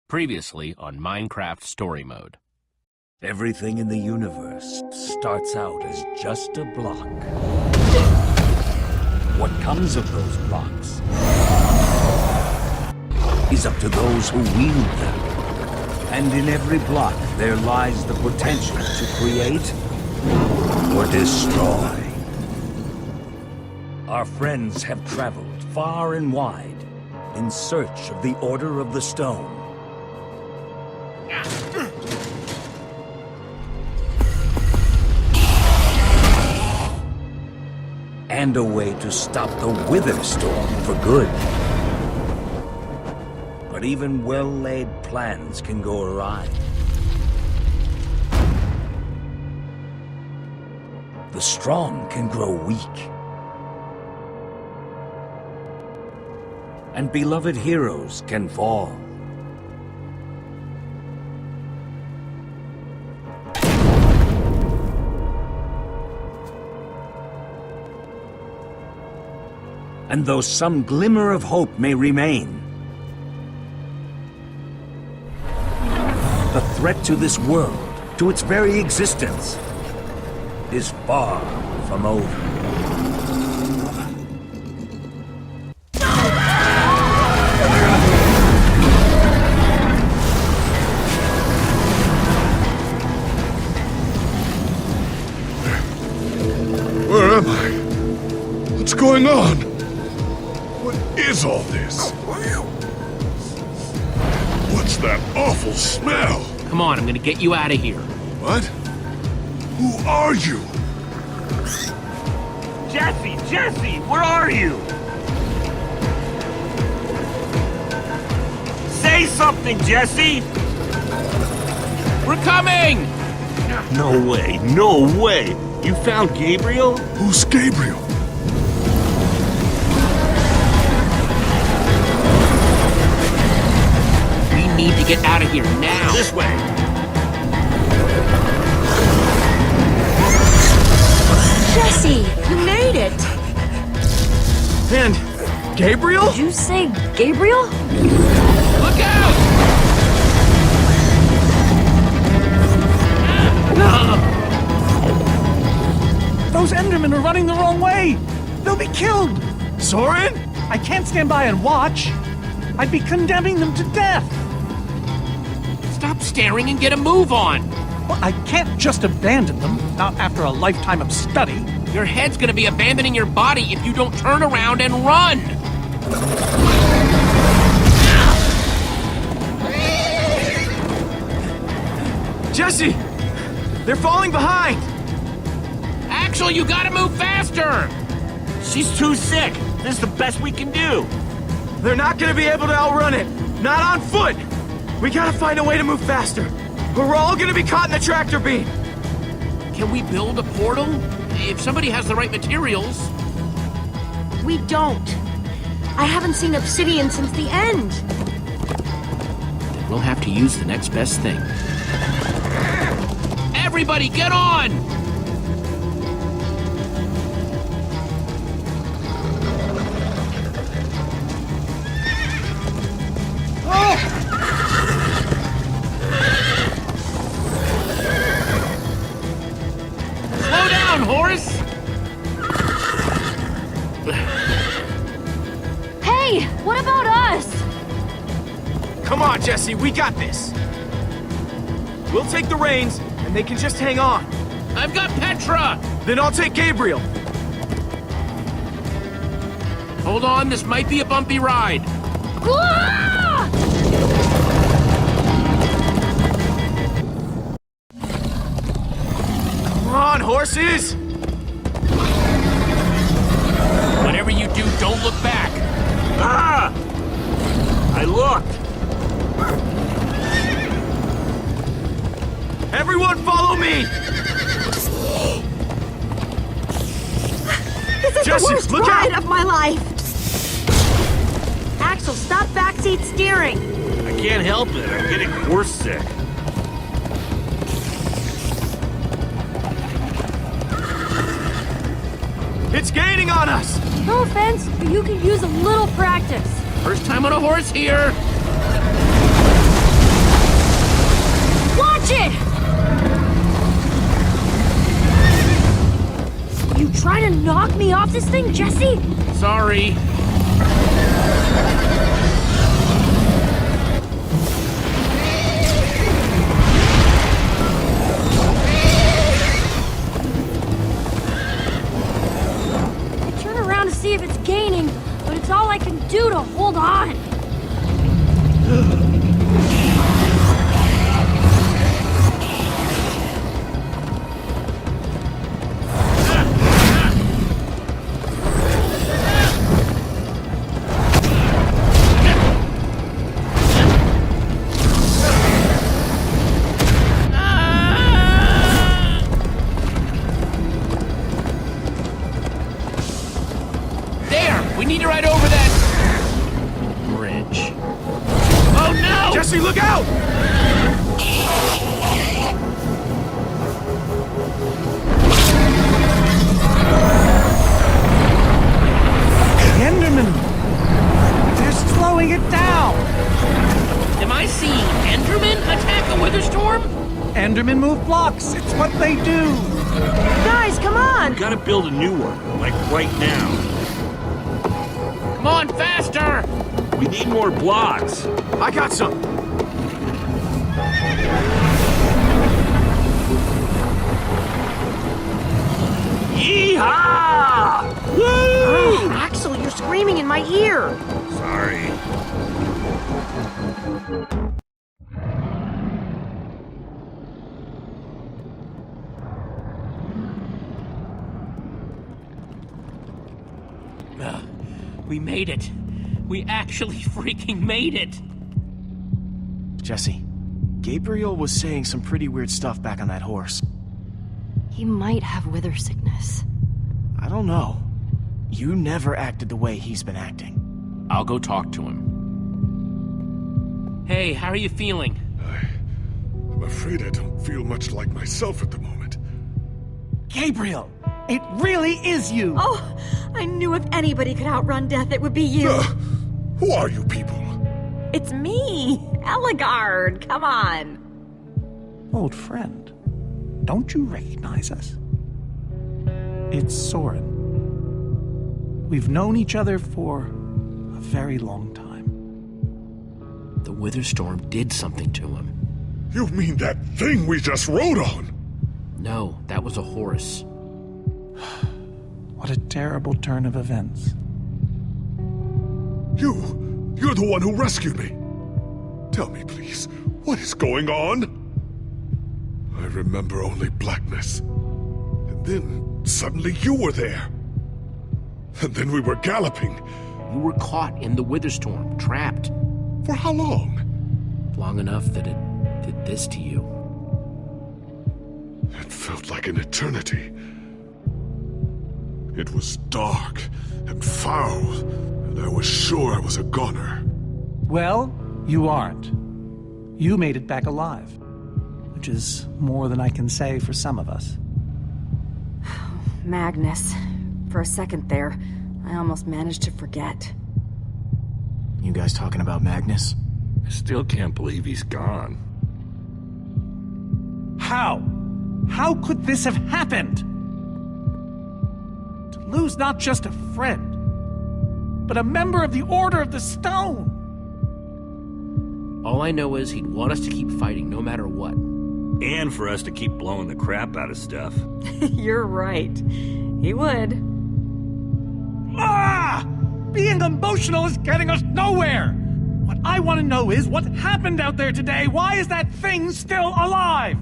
Previously on Minecraft Story Mode. Everything in the universe starts out as just a block. What comes of those blocks is up to those who wield them. And in every block there lies the potential to create or destroy. Our friends have traveled far and wide in search of the Order of the Stone. And a way to stop the Wither Storm for good. But even well-laid plans can go awry. The strong can grow weak. And beloved heroes can fall. And though some glimmer of hope may remain, the threat to this world, to its very existence, is far from over. Where am I? What's going on? What is all this? What's that awful smell? Come on, I'm gonna get you out of here. What? Who are you? Jesse, where are you? Say something, Jesse! We're coming! No way! You found Gabriel? Who's Gabriel? We need to get out of here now. This way! Jesse, you made it! And Gabriel? Did you say Gabriel? Look out! Those Endermen are running the wrong way! They'll be killed! Soren? I can't stand by and watch. I'd be condemning them to death. Stop staring and get a move on! Well, I can't just abandon them, not after a lifetime of study. Your head's gonna be abandoning your body if you don't turn around and run! Jesse! They're falling behind! Axel, you gotta move faster! She's too sick! This is the best we can do! They're not gonna be able to outrun it! Not on foot! We gotta find a way to move faster, or we're all gonna be caught in the tractor beam! Can we build a portal? If somebody has the right materials. We don't. I haven't seen obsidian since the end. Then we'll have to use the next best thing. Everybody, get on! Slow down, horse! Hey, what about us? Come on, Jesse, we got this! We'll take the reins, and they can just hang on. I've got Petra! Then I'll take Gabriel. Hold on, this might be a bumpy ride. Ah! Come on, horses! Whatever you do, don't look back. Ah! I looked! Everyone follow me! This is Jesse, the worst look ride out! of my life! Axel, stop backseat steering! I can't help it, I'm getting horse sick. It's gaining on us! No offense, but you could use a little practice. First time on a horse here. stop this thing, Jesse? Sorry. I turn around to see if it's gaining, but it's all I can do to hold on. There! We need to ride over that bridge. Oh no! Jesse, look out! The Enderman! They're slowing it down! Am I seeing Enderman attack a Wither Storm? Endermen move blocks. It's what they do. Guys, come on! Gotta build a new one, like right now. Come on, faster! We need more blocks. I got some. Yeehaw! Woo! Axel, you're screaming in my ear. Sorry. We made it. We actually freaking made it. Jesse, Gabriel was saying some pretty weird stuff back on that horse. He might have wither sickness. I don't know. You never acted the way he's been acting. I'll go talk to him. Hey, how are you feeling? I'm afraid I don't feel much like myself at the moment. Gabriel, it really is you. Oh, I knew if anybody could outrun death, it would be you. Who are you people? It's me, Eligard. Come on. Old friend, don't you recognize us? It's Soren. We've known each other for a very long time. The Wither Storm did something to him. You mean that thing we just rode on? No, that was a horse. What a terrible turn of events. You're the one who rescued me. Tell me, please, what is going on? I remember only blackness. And then, suddenly you were there. And then we were galloping. You were caught in the Wither Storm, trapped. For how long? Long enough that it did this to you. It felt like an eternity. It was dark and foul, and I was sure I was a goner. Well, you aren't. You made it back alive, which is more than I can say for some of us. Magnus. For a second there, I almost managed to forget. You guys talking about Magnus? I still can't believe he's gone. How? How could this have happened? To lose not just a friend, but a member of the Order of the Stone. All I know is he'd want us to keep fighting no matter what. And for us to keep blowing the crap out of stuff. You're right. He would. Ah! Being emotional is getting us nowhere! What I want to know is what happened out there today? Why is that thing still alive?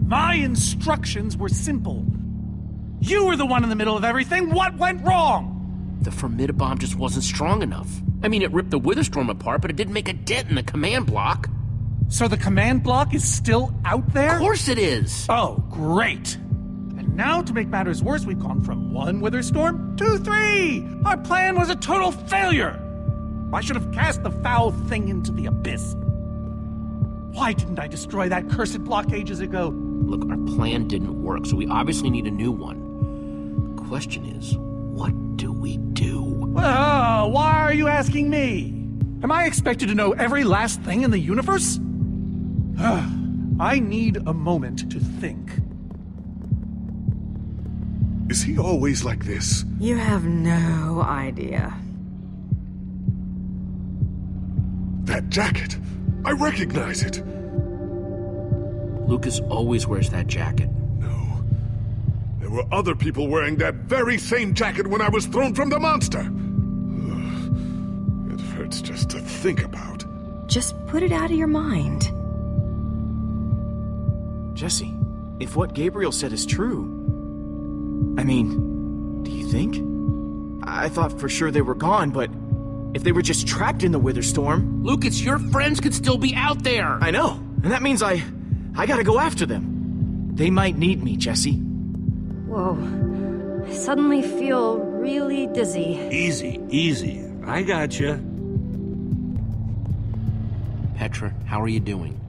My instructions were simple. You were the one in the middle of everything. What went wrong? The Formidabomb just wasn't strong enough. I mean, it ripped the Witherstorm apart, but it didn't make a dent in the command block. So the command block is still out there? Of course it is! Oh, great. And now, to make matters worse, we've gone from 1 Witherstorm to 3! Our plan was a total failure! I should have cast the foul thing into the abyss. Why didn't I destroy that cursed block ages ago? Look, our plan didn't work, so we obviously need a new one. The question is, what do we do? Well, why are you asking me? Am I expected to know every last thing in the universe? I need a moment to think. Is he always like this? You have no idea. That jacket! I recognize it! Lucas always wears that jacket. No. There were other people wearing that very same jacket when I was thrown from the monster! Ugh. It hurts just to think about. Just put it out of your mind. Jesse, if what Gabriel said is true... I mean, do you think? I thought for sure they were gone, but if they were just trapped in the Wither Storm... Lucas, your friends could still be out there! I know, and that means I gotta go after them. They might need me, Jesse. Whoa. I suddenly feel really dizzy. Easy, easy. I gotcha. Petra, how are you doing?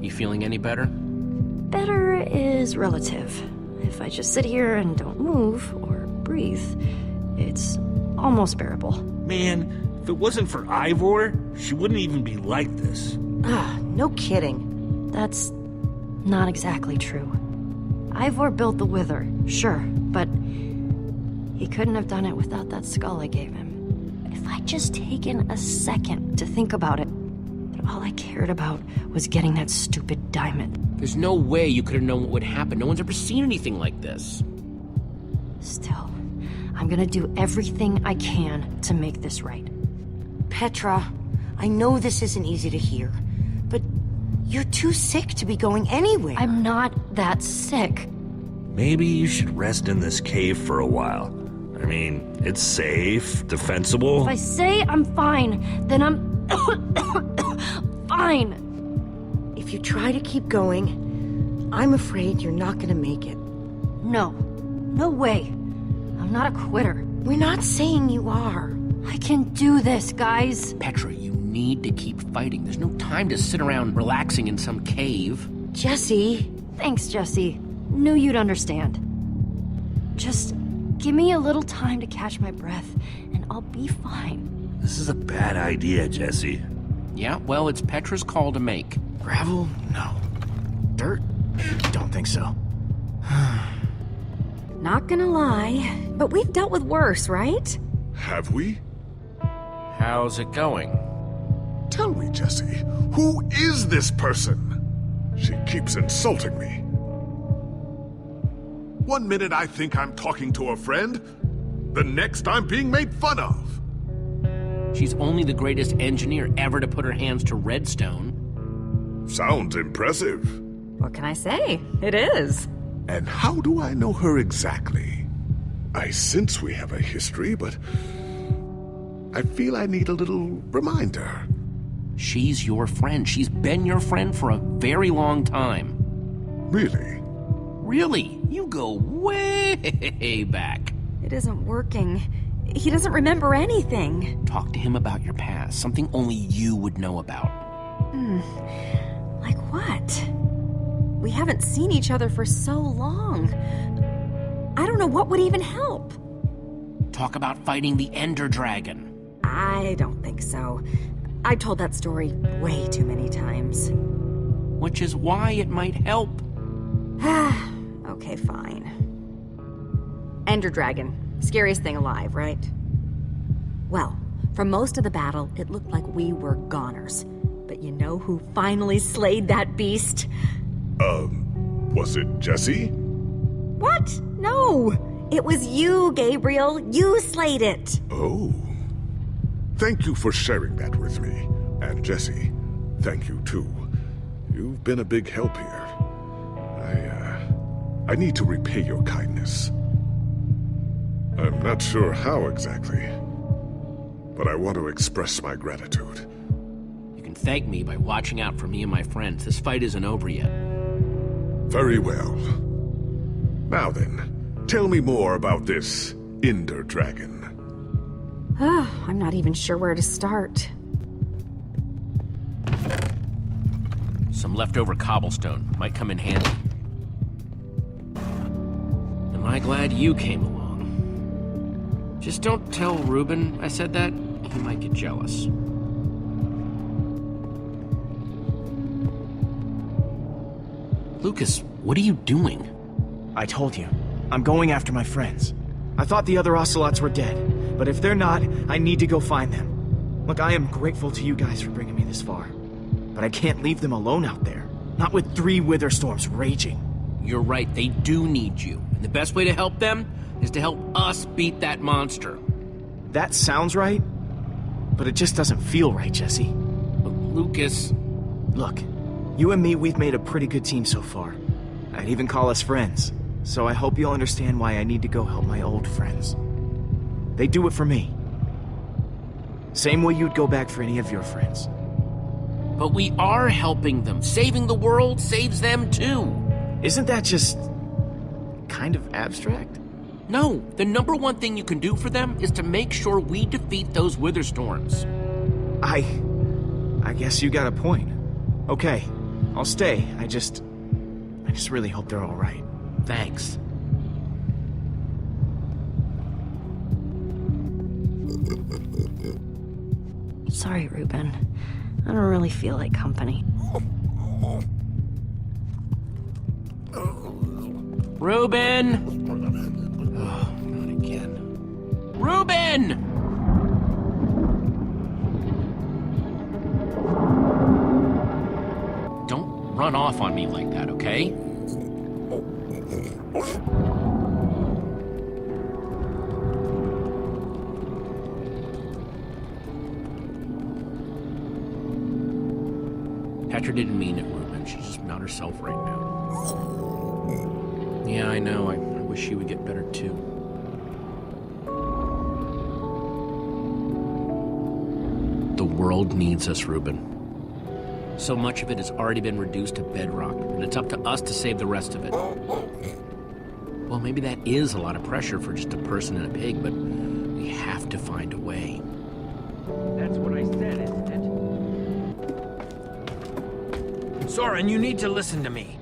You feeling any better? Better is relative. If I just sit here and don't move or breathe, it's almost bearable. Man, if it wasn't for Ivor, she wouldn't even be like this. No kidding. That's not exactly true. Ivor built the Wither, sure, but he couldn't have done it without that skull I gave him. If I'd just taken a second to think about it, but all I cared about was getting that stupid diamond. There's no way you could have known what would happen. No one's ever seen anything like this. Still, I'm gonna do everything I can to make this right. Petra, I know this isn't easy to hear, but you're too sick to be going anywhere. I'm not that sick. Maybe you should rest in this cave for a while. I mean, it's safe, defensible. If I say I'm fine, then I'm fine. If you try to keep going, I'm afraid you're not gonna make it. No. No way. I'm not a quitter. We're not saying you are. I can do this, guys. Petra, you need to keep fighting. There's no time to sit around relaxing in some cave. Jesse. Thanks, Jesse. Knew you'd understand. Just give me a little time to catch my breath, and I'll be fine. This is a bad idea, Jesse. Yeah, well, it's Petra's call to make. Gravel? No. Dirt? Don't think so. Not gonna lie, but we've dealt with worse, right? Have we? How's it going? Tell me, Jesse, who is this person? She keeps insulting me. One minute I think I'm talking to a friend, the next I'm being made fun of. She's only the greatest engineer ever to put her hands to redstone. Sounds impressive. What can I say? It is. And how do I know her exactly? I sense we have a history, but I feel I need a little reminder. She's your friend. She's been your friend for a very long time. Really? Really? You go way back. It isn't working. He doesn't remember anything. Talk to him about your past, something only you would know about. Like what? We haven't seen each other for so long. I don't know what would even help. Talk about fighting the Ender Dragon. I don't think so. I've told that story way too many times. Which is why it might help. Okay, fine. Ender Dragon. Scariest thing alive, right? Well, for most of the battle, it looked like we were goners. But you know who finally slayed that beast? Was it Jesse? What? No! It was you, Gabriel. You slayed it. Oh. Thank you for sharing that with me. And Jesse, thank you too. You've been a big help here. I need to repay your kindness. I'm not sure how exactly, but I want to express my gratitude. You can thank me by watching out for me and my friends. This fight isn't over yet. Very well. Now then, tell me more about this Ender Dragon. I'm not even sure where to start. Some leftover cobblestone might come in handy. Am I glad you came along? Just don't tell Reuben I said that. He might get jealous. Lucas, what are you doing? I told you. I'm going after my friends. I thought the other Ocelots were dead, but if they're not, I need to go find them. Look, I am grateful to you guys for bringing me this far, but I can't leave them alone out there. Not with 3 wither storms raging. You're right, they do need you. And the best way to help them is to help us beat that monster. That sounds right, but it just doesn't feel right, Jesse. Lucas... Look, you and me, we've made a pretty good team so far. I'd even call us friends. So I hope you'll understand why I need to go help my old friends. They do it for me. Same way you'd go back for any of your friends. But we are helping them. Saving the world saves them too. Isn't that just... kind of abstract? No, the number one thing you can do for them is to make sure we defeat those wither storms. I guess you got a point. Okay, I'll stay. I just really hope they're all right. Thanks. Sorry, Reuben. I don't really feel like company. Reuben! Oh, not again. Reuben! Don't run off on me like that, okay? Petra didn't mean it, Reuben. She's just not herself right now. Yeah, I know. I wish she would get better, too. The world needs us, Reuben. So much of it has already been reduced to bedrock, and it's up to us to save the rest of it. Well, maybe that is a lot of pressure for just a person and a pig, but we have to find a way. That's what I said, isn't it? Soren, you need to listen to me.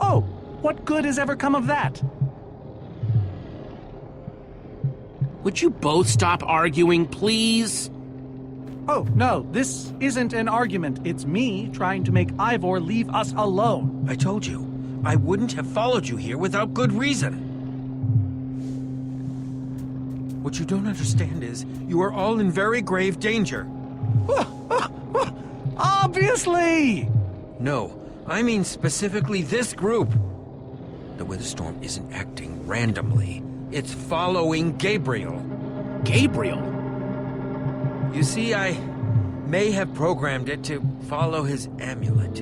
Oh, what good has ever come of that? Would you both stop arguing, please? Oh, no, this isn't an argument. It's me trying to make Ivor leave us alone. I told you, I wouldn't have followed you here without good reason. What you don't understand is, you are all in very grave danger. Obviously! No, I mean specifically this group. The Witherstorm isn't acting randomly. It's following Gabriel. Gabriel? You see, I may have programmed it to follow his amulet.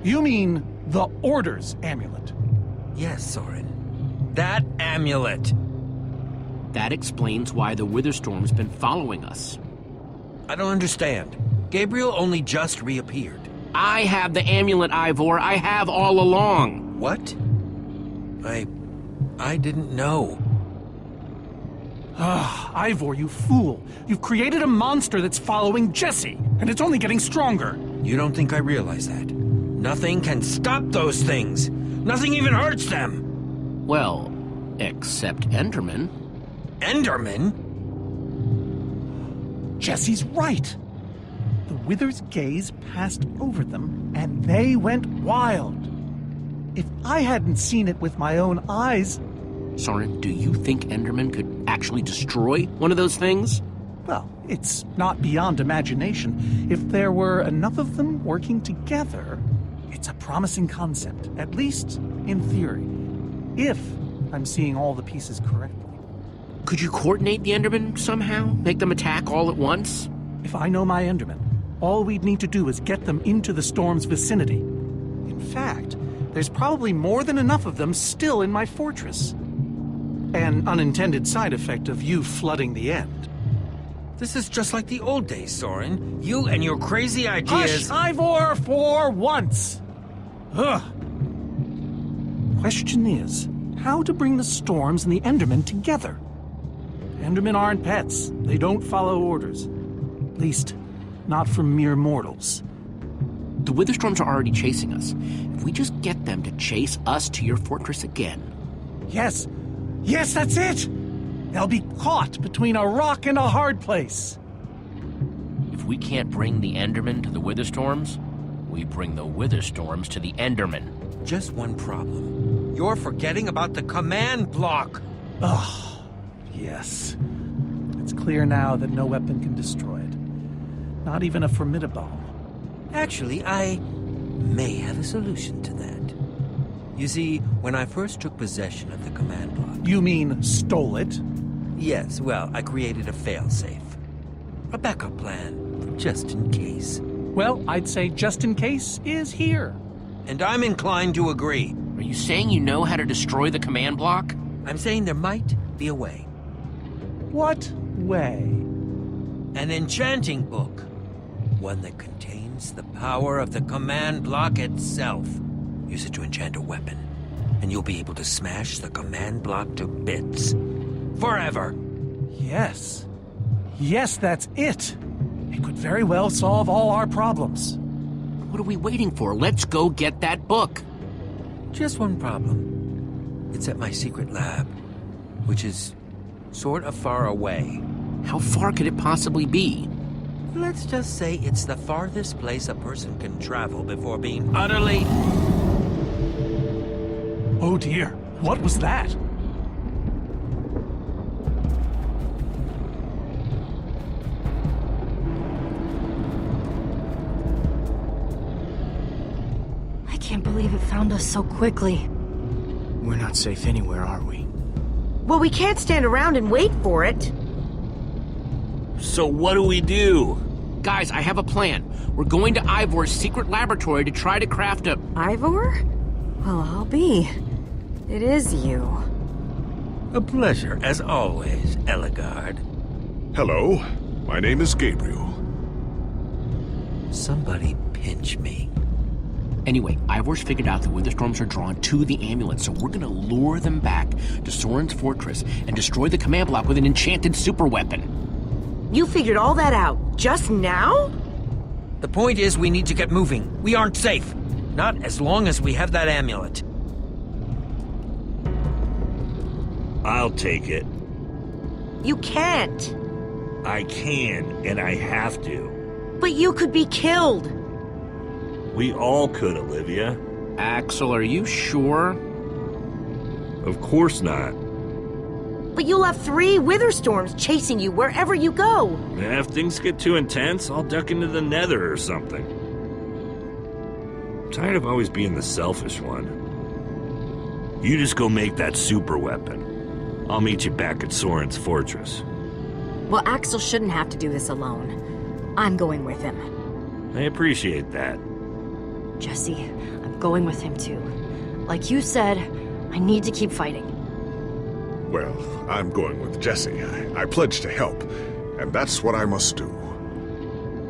You mean the Order's amulet? Yes, Soren. That amulet. That explains why the Witherstorm's been following us. I don't understand. Gabriel only just reappeared. I have the amulet, Ivor. I have all along. What? I didn't know. Ah, Ivor, you fool. You've created a monster that's following Jesse, and it's only getting stronger. You don't think I realize that? Nothing can stop those things. Nothing even hurts them. Well, except Enderman. Enderman? Jesse's right. The Wither's gaze passed over them, and they went wild. If I hadn't seen it with my own eyes... Soren, do you think Enderman could actually destroy one of those things? Well, it's not beyond imagination. If there were enough of them working together, it's a promising concept, at least in theory. If I'm seeing all the pieces correctly. Could you coordinate the Enderman somehow? Make them attack all at once? If I know my Enderman, all we'd need to do is get them into the storm's vicinity. In fact, there's probably more than enough of them still in my fortress. An unintended side effect of you flooding the end. This is just like the old days, Soren. You and your crazy ideas... Hush, Ivor, for once! Ugh. Question is, how to bring the storms and the Endermen together? Endermen aren't pets. They don't follow orders. At least, not from mere mortals. The Witherstorms are already chasing us. If we just get them to chase us to your fortress again... Yes! Yes, that's it! They'll be caught between a rock and a hard place. If we can't bring the Endermen to the Witherstorms, we bring the Witherstorms to the Endermen. Just one problem. You're forgetting about the command block. Ugh, yes. It's clear now that no weapon can destroy it. Not even a formidable. Actually, I may have a solution to that. You see, when I first took possession of the command block... You mean stole it? Yes, well, I created a failsafe. A backup plan, for just in case. Well, I'd say just in case is here. And I'm inclined to agree. Are you saying you know how to destroy the command block? I'm saying there might be a way. What way? An enchanting book. One that contains the power of the command block itself. Use it to enchant a weapon, and you'll be able to smash the command block to bits. Forever. Yes. Yes, that's it. It could very well solve all our problems. What are we waiting for? Let's go get that book. Just one problem. It's at my secret lab, which is sort of far away. How far could it possibly be? Let's just say it's the farthest place a person can travel before being utterly... Oh dear, what was that? I can't believe it found us so quickly. We're not safe anywhere, are we? Well, we can't stand around and wait for it. So what do we do? Guys, I have a plan. We're going to Ivor's secret laboratory to try to craft a... Ivor? Well, I'll be. It is you. A pleasure, as always, Eligard. Hello, my name is Gabriel. Somebody pinch me. Anyway, Ivor's figured out the Witherstorms are drawn to the amulet, so we're gonna lure them back to Soren's fortress and destroy the command block with an enchanted superweapon. You figured all that out just now? The point is, we need to get moving. We aren't safe. Not as long as we have that amulet. I'll take it. You can't. I can, and I have to. But you could be killed. We all could, Olivia. Axel, are you sure? Of course not. But you'll have 3 Witherstorms chasing you wherever you go. And if things get too intense, I'll duck into the nether or something. I'm tired of always being the selfish one. You just go make that super weapon. I'll meet you back at Soren's fortress. Well, Axel shouldn't have to do this alone. I'm going with him. I appreciate that. Jesse, I'm going with him too. Like you said, I need to keep fighting. Well, I'm going with Jesse. I pledged to help, and that's what I must do.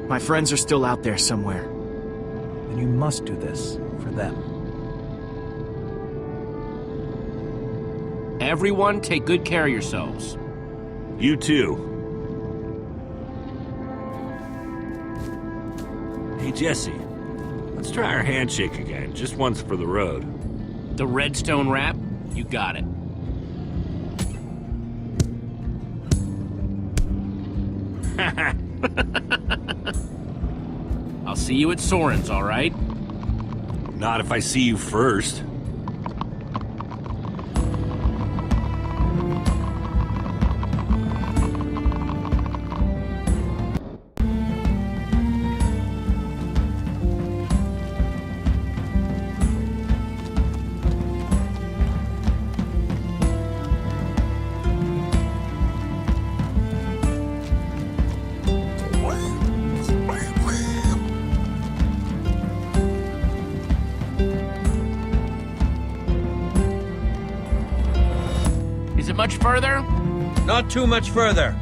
My friends are still out there somewhere. And you must do this for them. Everyone, take good care of yourselves. You too. Hey, Jesse. Let's try our handshake again, just once for the road. The redstone wrap? You got it. I'll see you at Soren's, all right? Not if I see you first. Is it much further? Not too much further.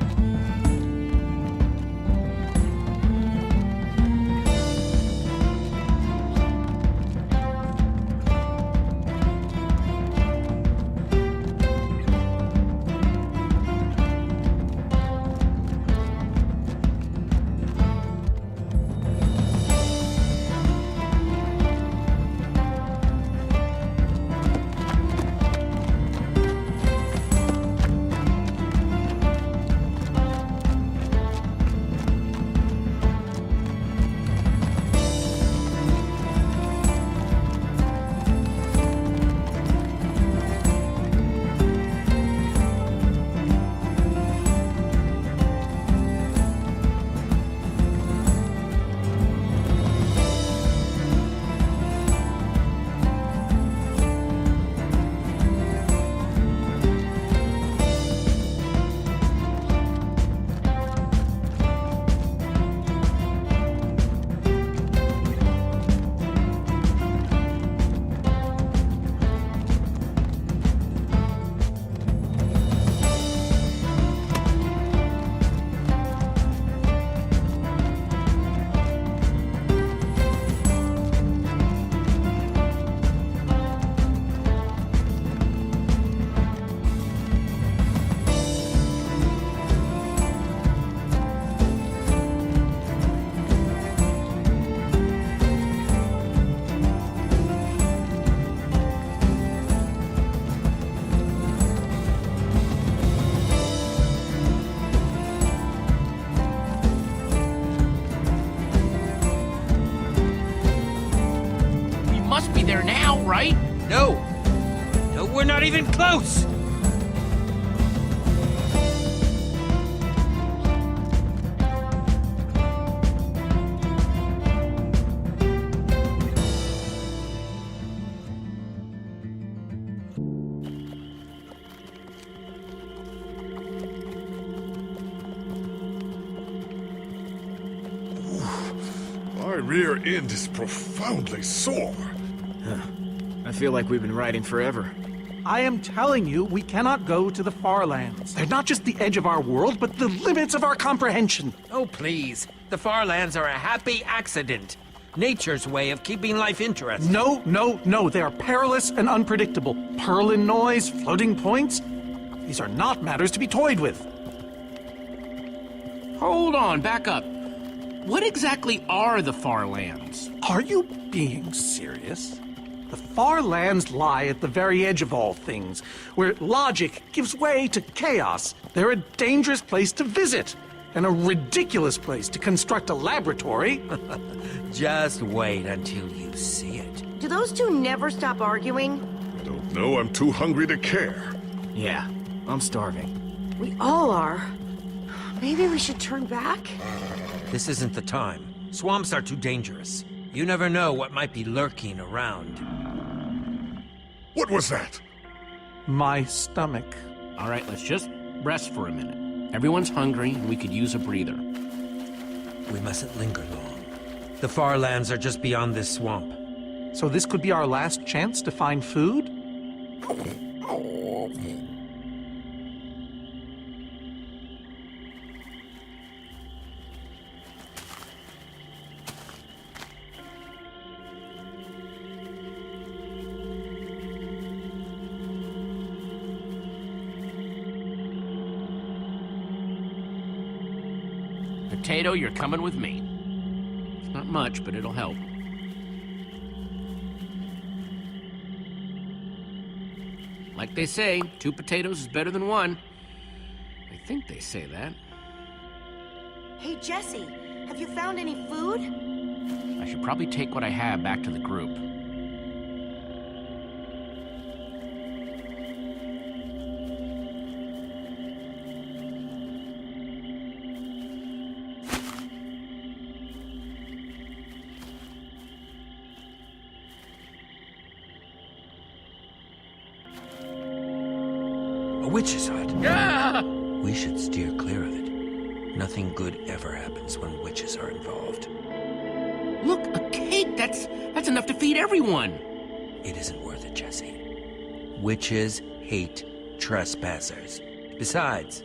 there now, right? No! No, we're not even close! My rear end is profoundly sore. I feel like we've been riding forever. I am telling you, we cannot go to the far lands. They're not just the edge of our world, but the limits of our comprehension. Oh, please. The far lands are a happy accident. Nature's way of keeping life interesting. No. They are perilous and unpredictable. Purlin noise, floating points. These are not matters to be toyed with. Hold on, back up. What exactly are the far lands? Are you being serious? The far lands lie at the very edge of all things, where logic gives way to chaos. They're a dangerous place to visit, and a ridiculous place to construct a laboratory. Just wait until you see it. Do those two never stop arguing? I don't know, I'm too hungry to care. Yeah, I'm starving. We all are. Maybe we should turn back? This isn't the time. Swamps are too dangerous. You never know what might be lurking around. What was that? My stomach. All right, let's just rest for a minute. Everyone's hungry, and we could use a breather. We mustn't linger long. The far lands are just beyond this swamp. So this could be our last chance to find food? Potato, you're coming with me. It's not much, but it'll help. Like they say, 2 potatoes is better than 1. I think they say that. Hey, Jesse, have you found any food? I should probably take what I have back to the group. A witch's hut. Ah! We should steer clear of it. Nothing good ever happens when witches are involved. Look, a cake! That's enough to feed everyone! It isn't worth it, Jesse. Witches hate trespassers. Besides,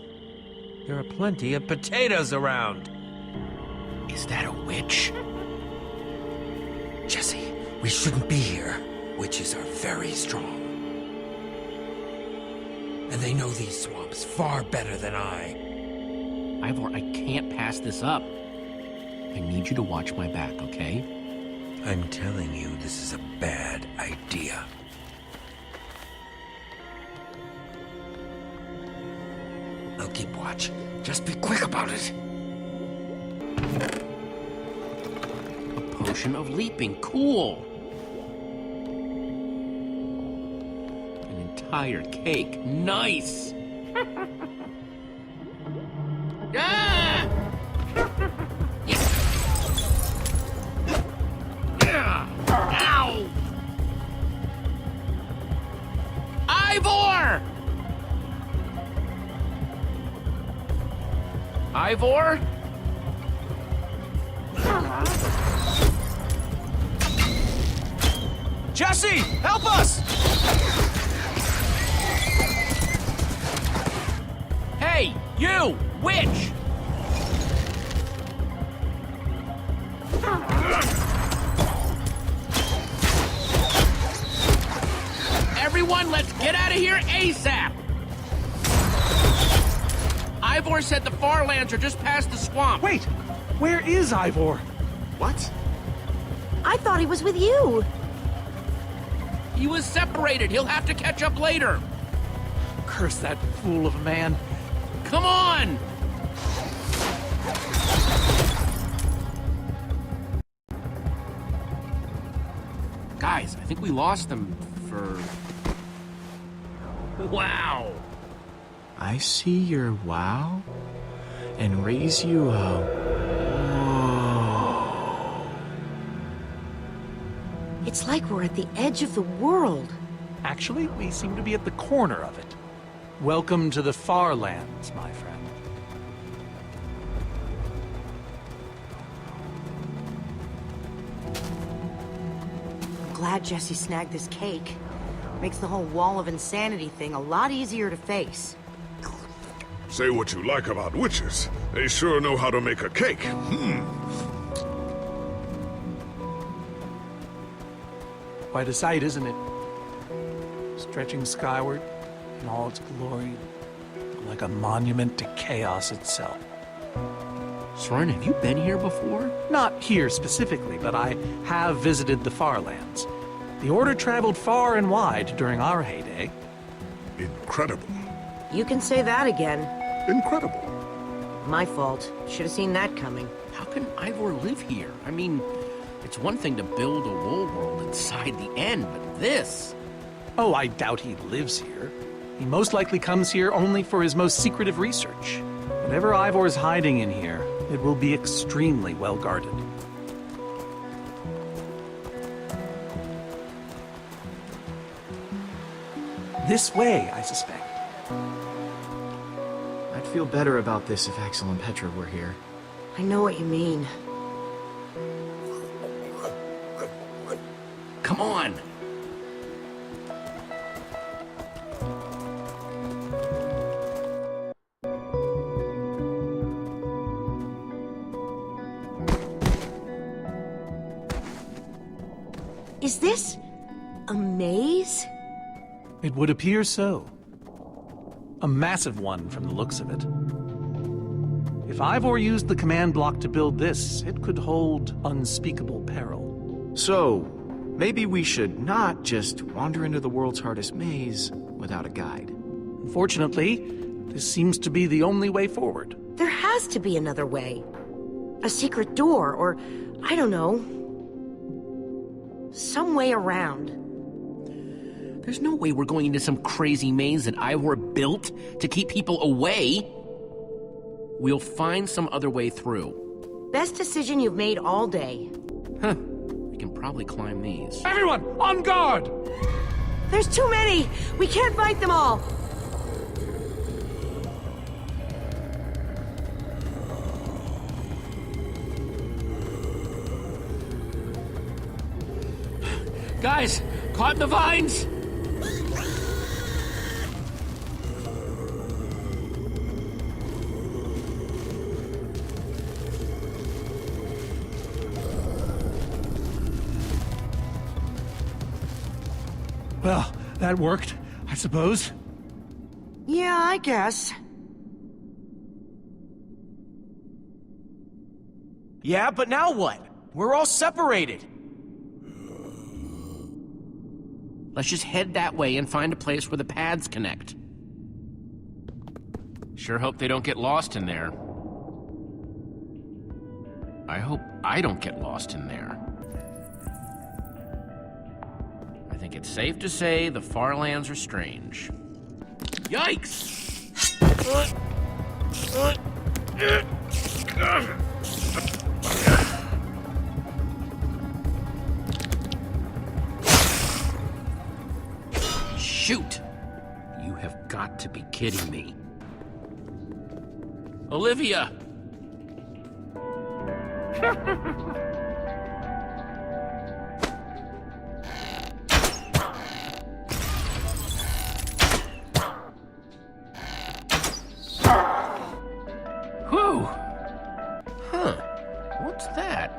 there are plenty of potatoes around. Is that a witch? Jesse, we shouldn't be here. Witches are very strong. And they know these swamps far better than I. Ivor, I can't pass this up. I need you to watch my back, okay? I'm telling you, this is a bad idea. I'll keep watch. Just be quick about it. A potion of leaping. Cool. An entire cake. Nice. Ah! Ow! Ivor! Ivor? Jesse, help us! Hey, you! Witch! Everyone, let's get out of here ASAP! Ivor said the far lands are just past the swamp. Wait, where is Ivor? What? I thought he was with you. He was separated. He'll have to catch up later. Curse that fool of a man. Come on! Guys, Guys, I think we lost them for... Wow! I see your wow and raise you a whoa. It's like we're at the edge of the world. Actually, we seem to be at the corner of it. Welcome to the Far Lands, my friend. I'm glad Jesse snagged this cake. Makes the whole wall of insanity thing a lot easier to face. Say what you like about witches. They sure know how to make a cake. Quite a sight, isn't it? Stretching skyward in all its glory, like a monument to chaos itself. Soren, have you been here before? Not here specifically, but I have visited the Far Lands. The Order traveled far and wide during our heyday. Incredible. You can say that again. Incredible. My fault. Should have seen that coming. How can Ivor live here? I mean, it's one thing to build a wool world inside the end, but this... Oh, I doubt he lives here. He most likely comes here only for his most secretive research. Whatever Ivor's hiding in here, it will be extremely well guarded. This way, I suspect. I'd feel better about this if Axel and Petra were here. I know what you mean. Come on! Is this a maze? It would appear so. A massive one from the looks of it. If Ivor used the command block to build this, it could hold unspeakable peril. So, maybe we should not just wander into the world's hardest maze without a guide. Unfortunately, this seems to be the only way forward. There has to be another way. A secret door, or I don't know. Some way around. There's no way we're going into some crazy maze that Ivor built to keep people away. We'll find some other way through. Best decision you've made all day. Huh. We can probably climb these. Everyone, on guard! There's too many! We can't fight them all! Guys, caught in the vines! Well, that worked, I suppose. Yeah, I guess. Yeah, but now what? We're all separated. Let's just head that way and find a place where the paths connect. Sure hope they don't get lost in there. I hope I don't get lost in there. I think it's safe to say the Far Lands are strange. Yikes! Shoot! You have got to be kidding me. Olivia! Whew! Huh. What's that?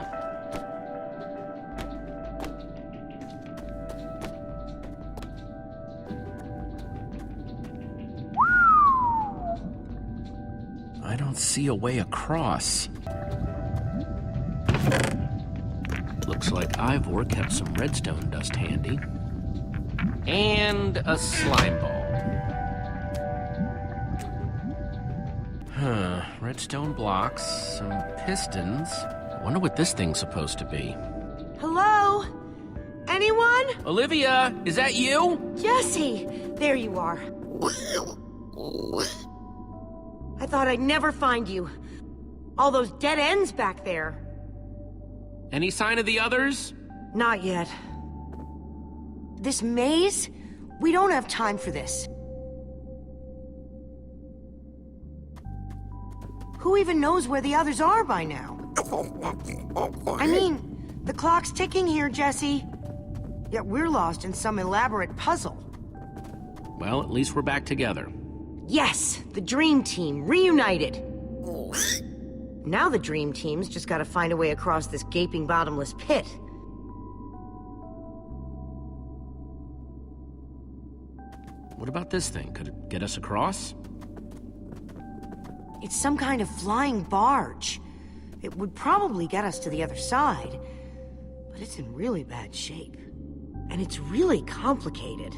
I don't see a way across. Looks like Ivor kept some redstone dust handy. And a slime ball. Huh, redstone blocks, some pistons. I wonder what this thing's supposed to be. Hello? Anyone? Olivia, is that you? Jesse! There you are. I thought I'd never find you. All those dead ends back there. Any sign of the others? Not yet. This maze? We don't have time for this. Who even knows where the others are by now? I mean, the clock's ticking here, Jesse. Yet we're lost in some elaborate puzzle. Well, at least we're back together. Yes, the Dream Team, reunited. Now the Dream Team's just gotta find a way across this gaping bottomless pit. What about this thing? Could it get us across? It's some kind of flying barge. It would probably get us to the other side, but it's in really bad shape. And it's really complicated.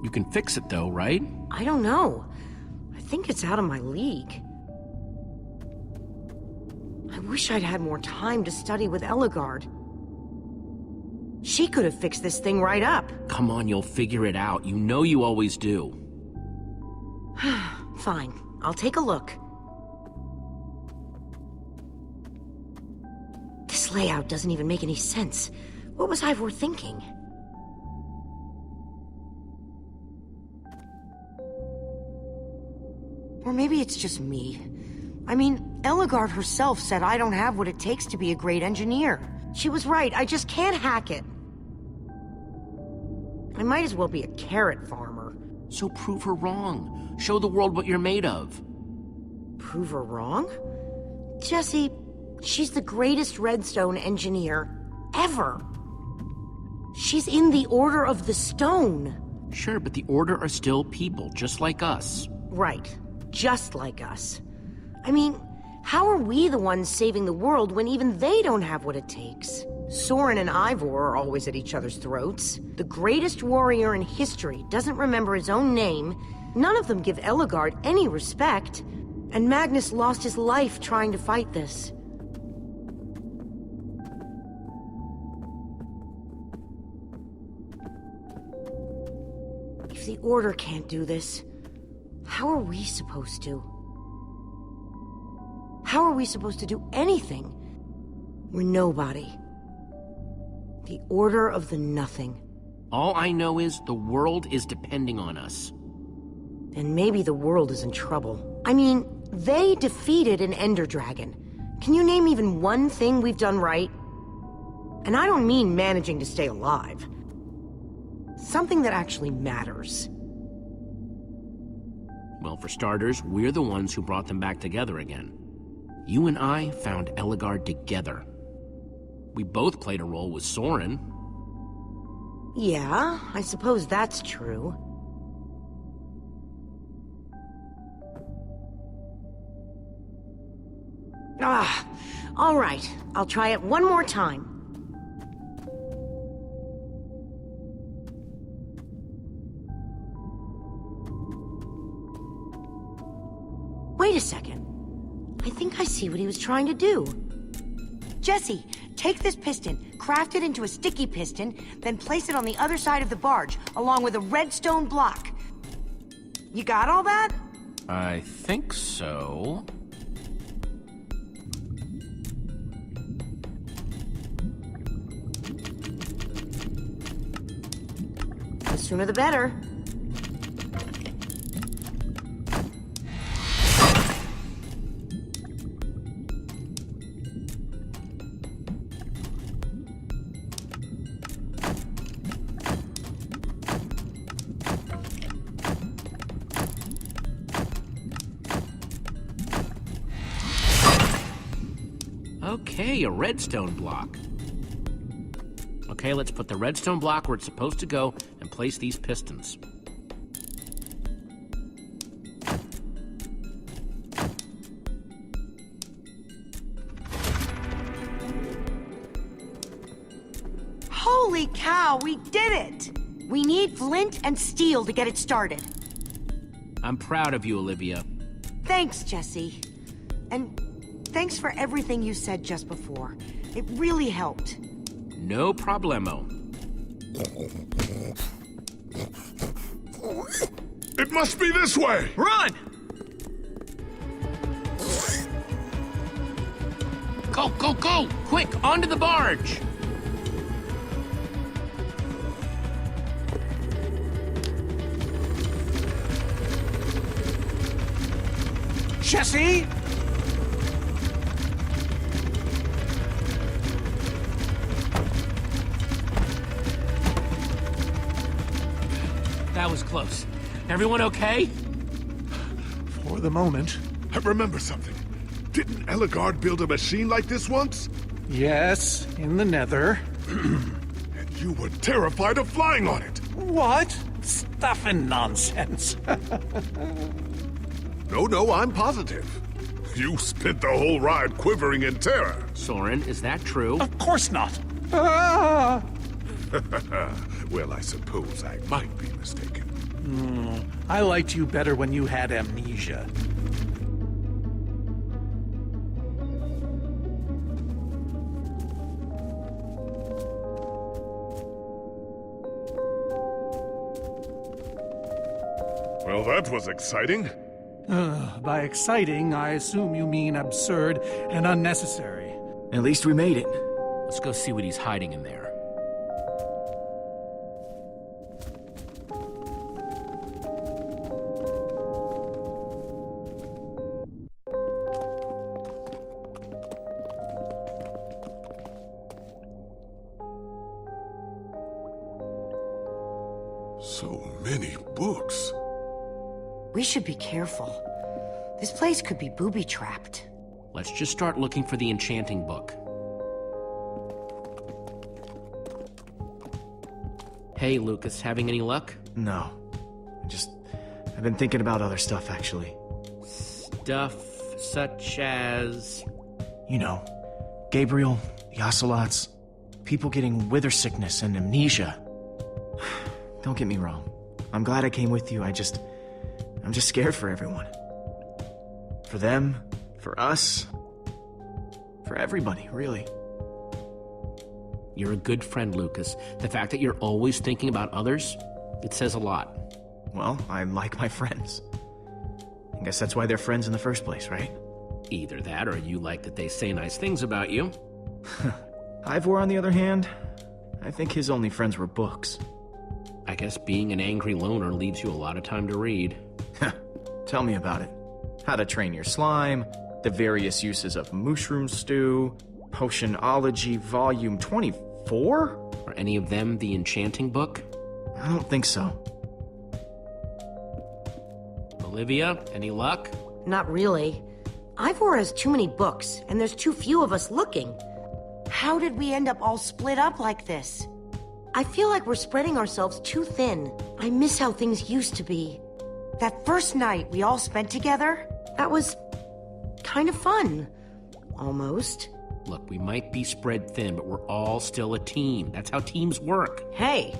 You can fix it though, right? I don't know. I think it's out of my league. I wish I'd had more time to study with Eligard. She could have fixed this thing right up. Come on, you'll figure it out. You know you always do. Fine, I'll take a look. This layout doesn't even make any sense. What was Ivor thinking? Or maybe it's just me. I mean, Eligard herself said I don't have what it takes to be a great engineer. She was right, I just can't hack it. I might as well be a carrot farmer. So prove her wrong. Show the world what you're made of. Prove her wrong? Jesse, she's the greatest redstone engineer ever. She's in the Order of the Stone. Sure, but the Order are still people, just like us. Right, just like us. I mean, how are we the ones saving the world when even they don't have what it takes? Soren and Ivor are always at each other's throats. The greatest warrior in history doesn't remember his own name. None of them give Eligard any respect. And Magnus lost his life trying to fight this. If the Order can't do this, how are we supposed to? How are we supposed to do anything? We're nobody. The Order of the Nothing. All I know is the world is depending on us. Then maybe the world is in trouble. I mean, they defeated an Ender Dragon. Can you name even one thing we've done right? And I don't mean managing to stay alive. Something that actually matters. Well, for starters, we're the ones who brought them back together again. You and I found Eligard together. We both played a role with Soren. Yeah, I suppose that's true. All right. I'll try it one more time. Wait a second. I think I see what he was trying to do. Jesse, take this piston, craft it into a sticky piston, then place it on the other side of the barge, along with a redstone block. You got all that? I think so. The sooner the better. Okay, a redstone block. Okay, let's put the redstone block where it's supposed to go and place these pistons. Holy cow, we did it! We need flint and steel to get it started. I'm proud of you, Olivia. Thanks, Jesse. And thanks for everything you said just before. It really helped. No problemo. It must be this way! Run! Go, go, go! Quick, onto the barge! Jesse? That was close. Everyone okay? For the moment. I remember something. Didn't Eligard build a machine like this once? Yes, in the Nether. And you were terrified of flying on it! What? Stuff and nonsense. No, I'm positive. You spent the whole ride quivering in terror. Soren, is that true? Of course not. Ah! Well, I suppose I might be mistaken. I liked you better when you had amnesia. Well, that was exciting. By exciting, I assume you mean absurd and unnecessary. At least we made it. Let's go see what he's hiding in there. So many books. We should be careful. This place could be booby-trapped. Let's just start looking for the enchanting book. Hey, Lucas, having any luck? No. I've been thinking about other stuff, actually. Stuff such as... You know, Gabriel, the ocelots, people getting wither sickness and amnesia. Don't get me wrong. I'm glad I came with you. I'm just scared for everyone. For them, for us, for everybody, really. You're a good friend, Lucas. The fact that you're always thinking about others, it says a lot. Well, I like my friends. I guess that's why they're friends in the first place, right? Either that, or you like that they say nice things about you. Ivor, on the other hand, I think his only friends were books. I guess being an angry loner leaves you a lot of time to read. Tell me about it. How to train your slime, the various uses of mushroom stew, Potionology Volume 24? Are any of them the enchanting book? I don't think so. Olivia, any luck? Not really. Ivor has too many books, and there's too few of us looking. How did we end up all split up like this? I feel like we're spreading ourselves too thin. I miss how things used to be. That first night we all spent together, that was kind of fun. Almost. Look, we might be spread thin, but we're all still a team. That's how teams work. Hey,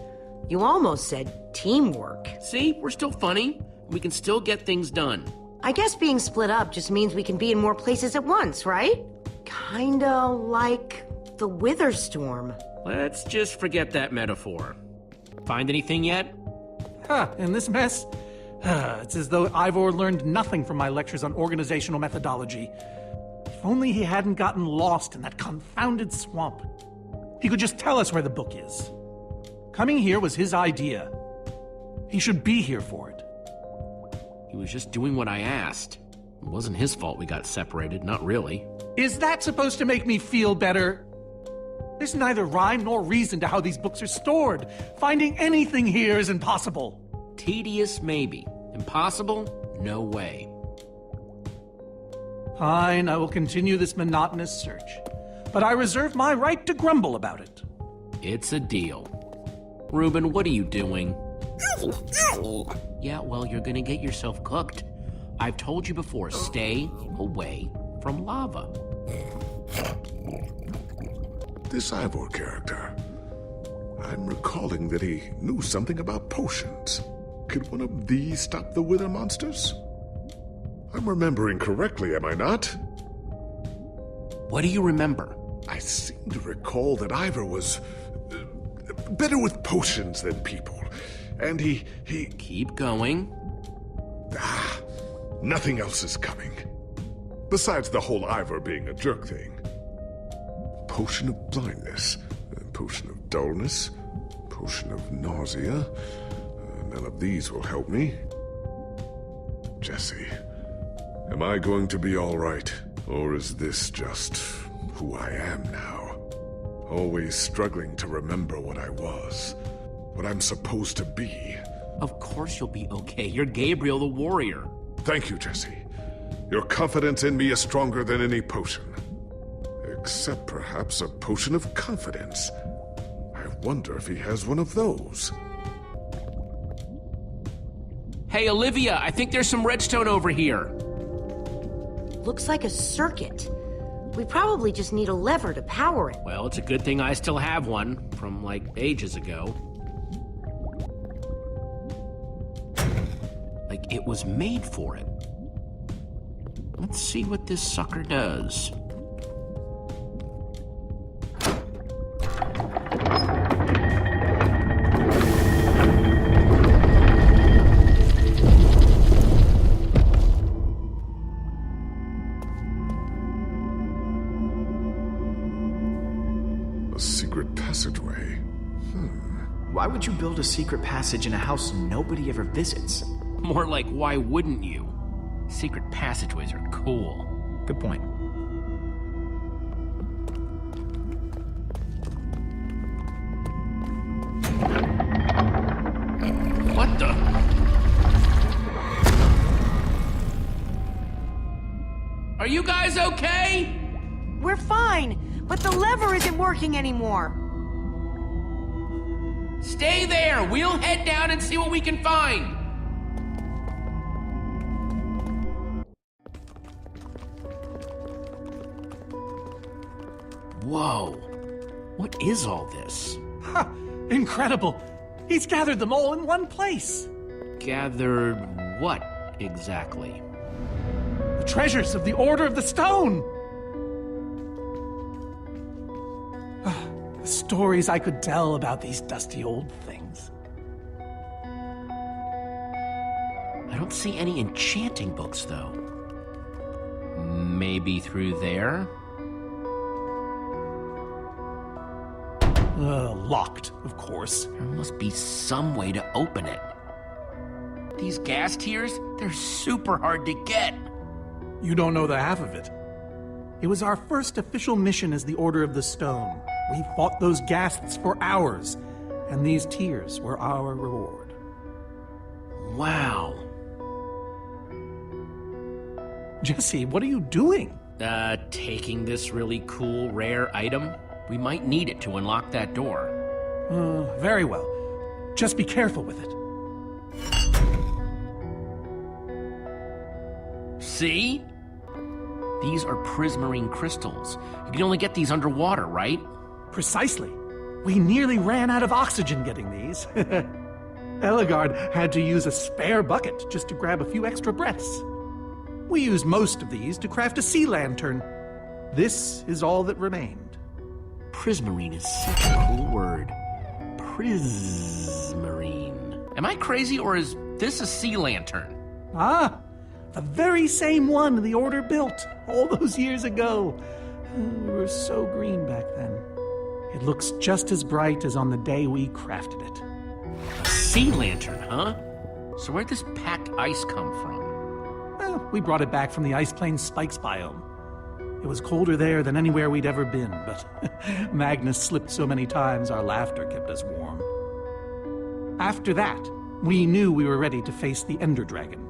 you almost said teamwork. See, we're still funny. We can still get things done. I guess being split up just means we can be in more places at once, right? Kinda like the Wither Storm. Let's just forget that metaphor. Find anything yet? In this mess? It's as though Ivor learned nothing from my lectures on organizational methodology. If only he hadn't gotten lost in that confounded swamp. He could just tell us where the book is. Coming here was his idea. He should be here for it. He was just doing what I asked. It wasn't his fault we got separated, not really. Is that supposed to make me feel better? There's neither rhyme nor reason to how these books are stored. Finding anything here is impossible. Tedious, maybe. Impossible? No way. Fine, I will continue this monotonous search. But I reserve my right to grumble about it. It's a deal. Reuben, what are you doing? Yeah, well, you're gonna get yourself cooked. I've told you before, stay away from lava. This Ivor character. I'm recalling that he knew something about potions. Could one of these stop the wither monsters? I'm remembering correctly, am I not? What do you remember? I seem to recall that Ivor was better with potions than people. And he... Keep going. Nothing else is coming. Besides the whole Ivor being a jerk thing. Potion of blindness, potion of dullness, potion of nausea. None of these will help me. Jesse, am I going to be all right? Or is this just who I am now? Always struggling to remember what I was, what I'm supposed to be. Of course you'll be okay. You're Gabriel the warrior. Thank you, Jesse. Your confidence in me is stronger than any potion. Except perhaps a potion of confidence. I wonder if he has one of those. Hey, Olivia, I think there's some redstone over here. Looks like a circuit. We probably just need a lever to power it. Well, it's a good thing I still have one from, like, ages ago. Like, it was made for it. Let's see what this sucker does. A secret passageway. Why would you build a secret passage in a house nobody ever visits? More like, why wouldn't you? Secret passageways are cool. Good point. What the? Are you guys okay? We're fine, but the lever isn't working anymore. Stay there. We'll head down and see what we can find. Whoa. What is all this? Ha! Incredible! He's gathered them all in one place. Gathered what exactly? The treasures of the Order of the Stone. The stories I could tell about these dusty old things. I don't see any enchanting books, though. Maybe through there? Locked, of course. There must be some way to open it. These gas tiers, they're super hard to get. You don't know the half of it. It was our first official mission as the Order of the Stone. We fought those ghasts for hours, and these tears were our reward. Wow. Jesse, what are you doing? Taking this really cool, rare item. We might need it to unlock that door. Very well. Just be careful with it. See? These are prismarine crystals. You can only get these underwater, right? Precisely. We nearly ran out of oxygen getting these. Eligard had to use a spare bucket just to grab a few extra breaths. We used most of these to craft a sea lantern. This is all that remained. Prismarine is such a cool word. Prismarine. Am I crazy, or is this a sea lantern? Ah, the very same one the Order built all those years ago. We were so green back then. It looks just as bright as on the day we crafted it. A sea lantern, huh? So where'd this packed ice come from? Well, we brought it back from the Ice Plains Spikes biome. It was colder there than anywhere we'd ever been, but Magnus slipped so many times our laughter kept us warm. After that, we knew we were ready to face the Ender Dragon.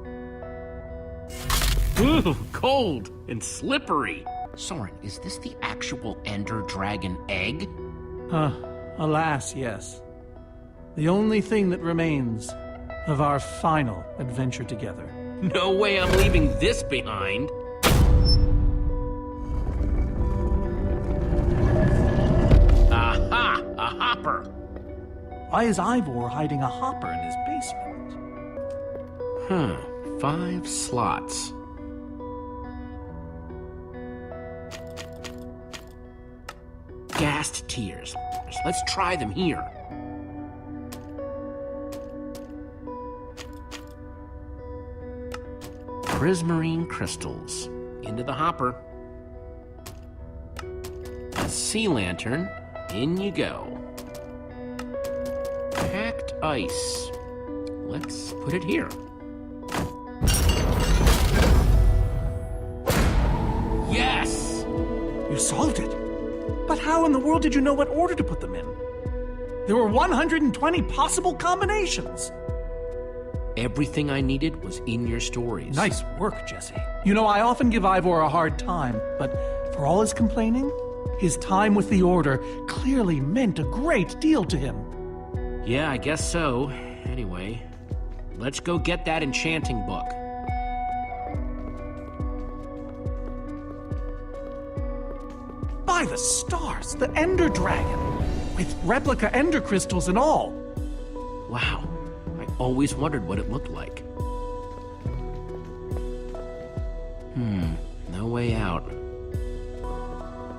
Ooh, cold and slippery. Soren, is this the actual Ender Dragon egg? Alas, yes. The only thing that remains of our final adventure together. No way I'm leaving this behind. Aha! A hopper! Why is Ivor hiding a hopper in his basement? 5 slots. Ghast tears. Let's try them here. Prismarine crystals. Into the hopper. A sea lantern. In you go. Packed ice. Let's put it here. Yes! You solved it. But how in the world did you know what order to put them in? There were 120 possible combinations. Everything I needed was in your stories. Nice work, Jesse. You know, I often give Ivor a hard time, but for all his complaining, his time with the Order clearly meant a great deal to him. Yeah, I guess so. Anyway, let's go get that enchanting book. By the stars, the Ender Dragon, with replica Ender crystals and all. Wow, I always wondered what it looked like. No way out.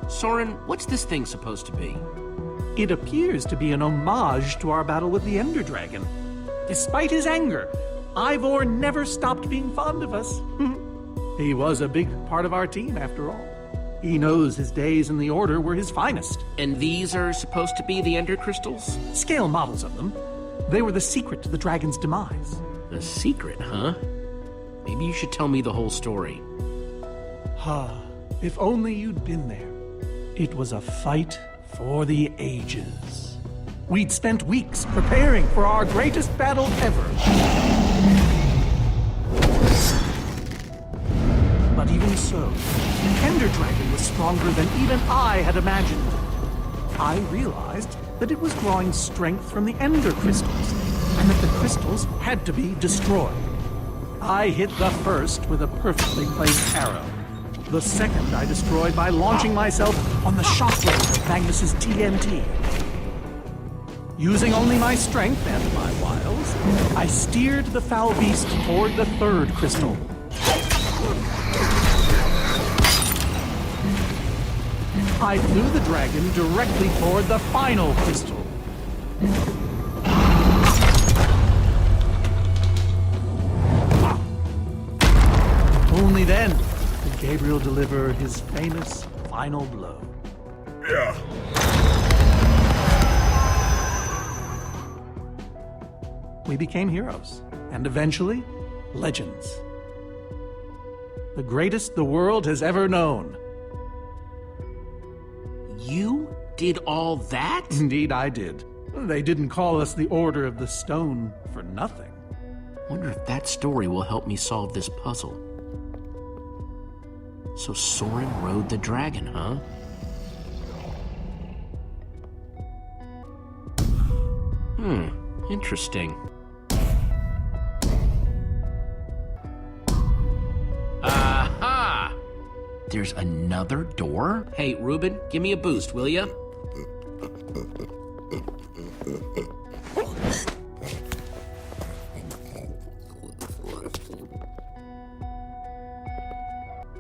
Soren, what's this thing supposed to be? It appears to be an homage to our battle with the Ender Dragon. Despite his anger, Ivor never stopped being fond of us. He was a big part of our team, after all. He knows his days in the Order were his finest. And these are supposed to be the Ender crystals? Scale models of them. They were the secret to the dragon's demise. The secret, huh? Maybe you should tell me the whole story. If only you'd been there. It was a fight for the ages. We'd spent weeks preparing for our greatest battle ever. But even so, the Ender Dragon was stronger than even I had imagined. I realized that it was drawing strength from the Ender crystals, and that the crystals had to be destroyed. I hit the first with a perfectly placed arrow. The second I destroyed by launching myself on the shockwave of Magnus's TNT. Using only my strength and my wiles, I steered the foul beast toward the third crystal. I flew the dragon directly toward the final crystal. Only then did Gabriel deliver his famous final blow. Yeah. We became heroes, and eventually, legends. The greatest the world has ever known. You did all that? Indeed, I did. They didn't call us the Order of the Stone for nothing. Wonder if that story will help me solve this puzzle. So Soren rode the dragon, huh? Interesting. Aha! There's another door? Hey, Reuben, give me a boost, will ya?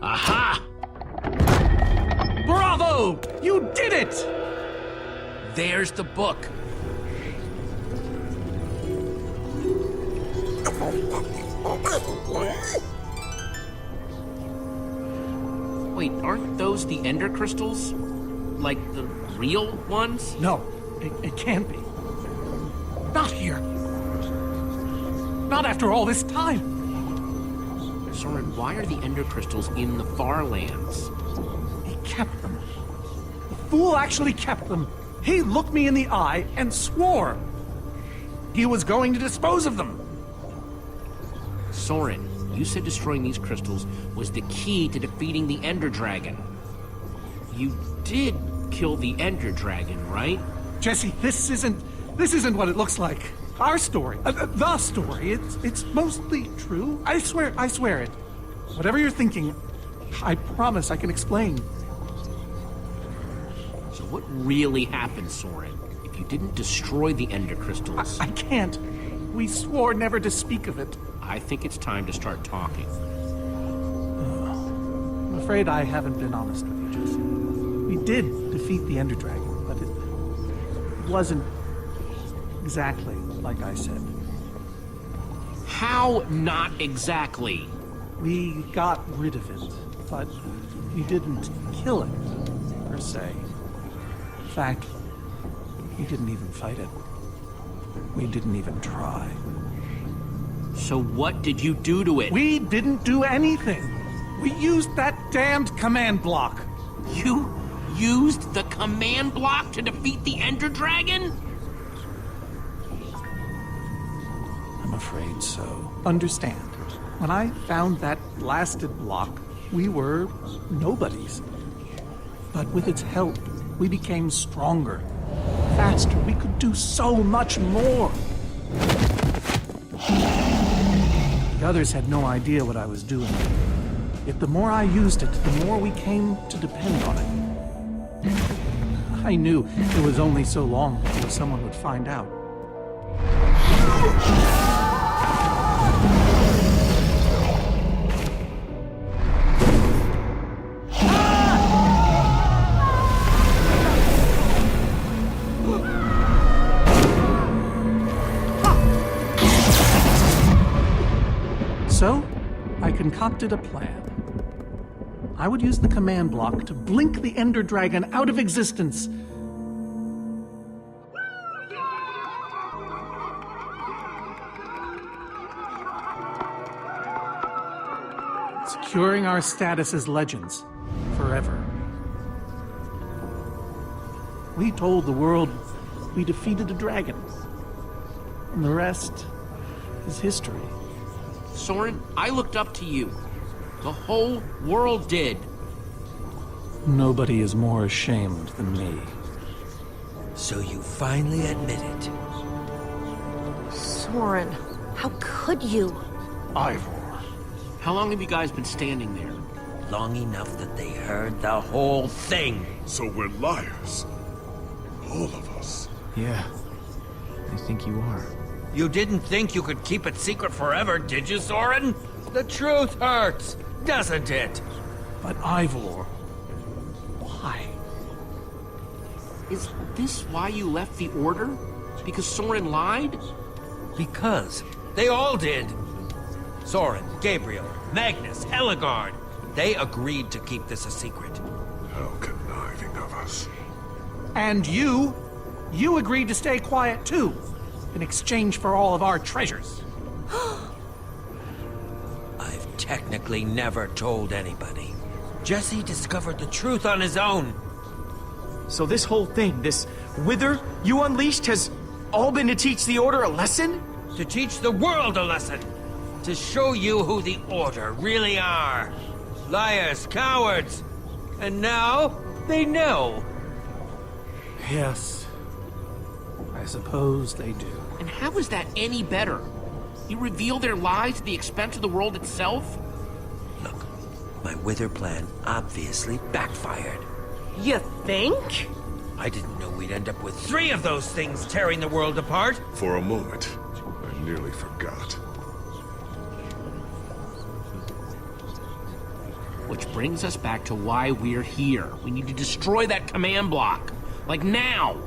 Aha! Bravo! You did it! There's the book. Wait, aren't those the Ender crystals? Like the real ones? No, it can't be. Not here. Not after all this time. Soren, why are the Ender crystals in the far lands? He kept them. The fool actually kept them. He looked me in the eye and swore he was going to dispose of them. Soren, you said destroying these crystals was the key to defeating the Ender Dragon. You did kill the Ender Dragon, right? Jesse, this isn't what it looks like. Our story, the story, it's mostly true. I swear it. Whatever you're thinking, I promise I can explain. So what really happened, Soren, if you didn't destroy the Ender crystals? I can't. We swore never to speak of it. I think it's time to start talking. I'm afraid I haven't been honest with you, Jesse. We did defeat the Ender Dragon, but it wasn't exactly like I said. How not exactly? We got rid of it, but we didn't kill it, per se. In fact, we didn't even fight it. We didn't even try. So what did you do to it? We didn't do anything. We used that damned command block. You used the command block to defeat the Ender Dragon? I'm afraid so. Understand, when I found that blasted block, we were nobodies. But with its help, we became stronger, faster. We could do so much more. The others had no idea what I was doing. Yet the more I used it, the more we came to depend on it. I knew it was only so long before someone would find out. So, I concocted a plan. I would use the command block to blink the Ender Dragon out of existence. Securing our status as legends forever. We told the world we defeated a dragon. And the rest is history. Soren, I looked up to you. The whole world did. Nobody is more ashamed than me. So you finally admit it. Soren, how could you? Ivor. How long have you guys been standing there? Long enough that they heard the whole thing. So we're liars. All of us. Yeah, I think you are. You didn't think you could keep it secret forever, did you, Soren? The truth hurts, doesn't it? But Ivor, why? Is this why you left the Order? Because Soren lied? Because they all did. Soren, Gabriel, Magnus, Ellegaard. They agreed to keep this a secret. How conniving of us. And you agreed to stay quiet too, in exchange for all of our treasures. I've technically never told anybody. Jesse discovered the truth on his own. So this whole thing, this wither you unleashed, has all been to teach the Order a lesson? To teach the world a lesson. To show you who the Order really are. Liars, cowards. And now, they know. Yes, I suppose they do. And how is that any better? You reveal their lies at the expense of the world itself? Look, my wither plan obviously backfired. You think? I didn't know we'd end up with 3 of those things tearing the world apart. For a moment, I nearly forgot. Which brings us back to why we're here. We need to destroy that command block. Like now!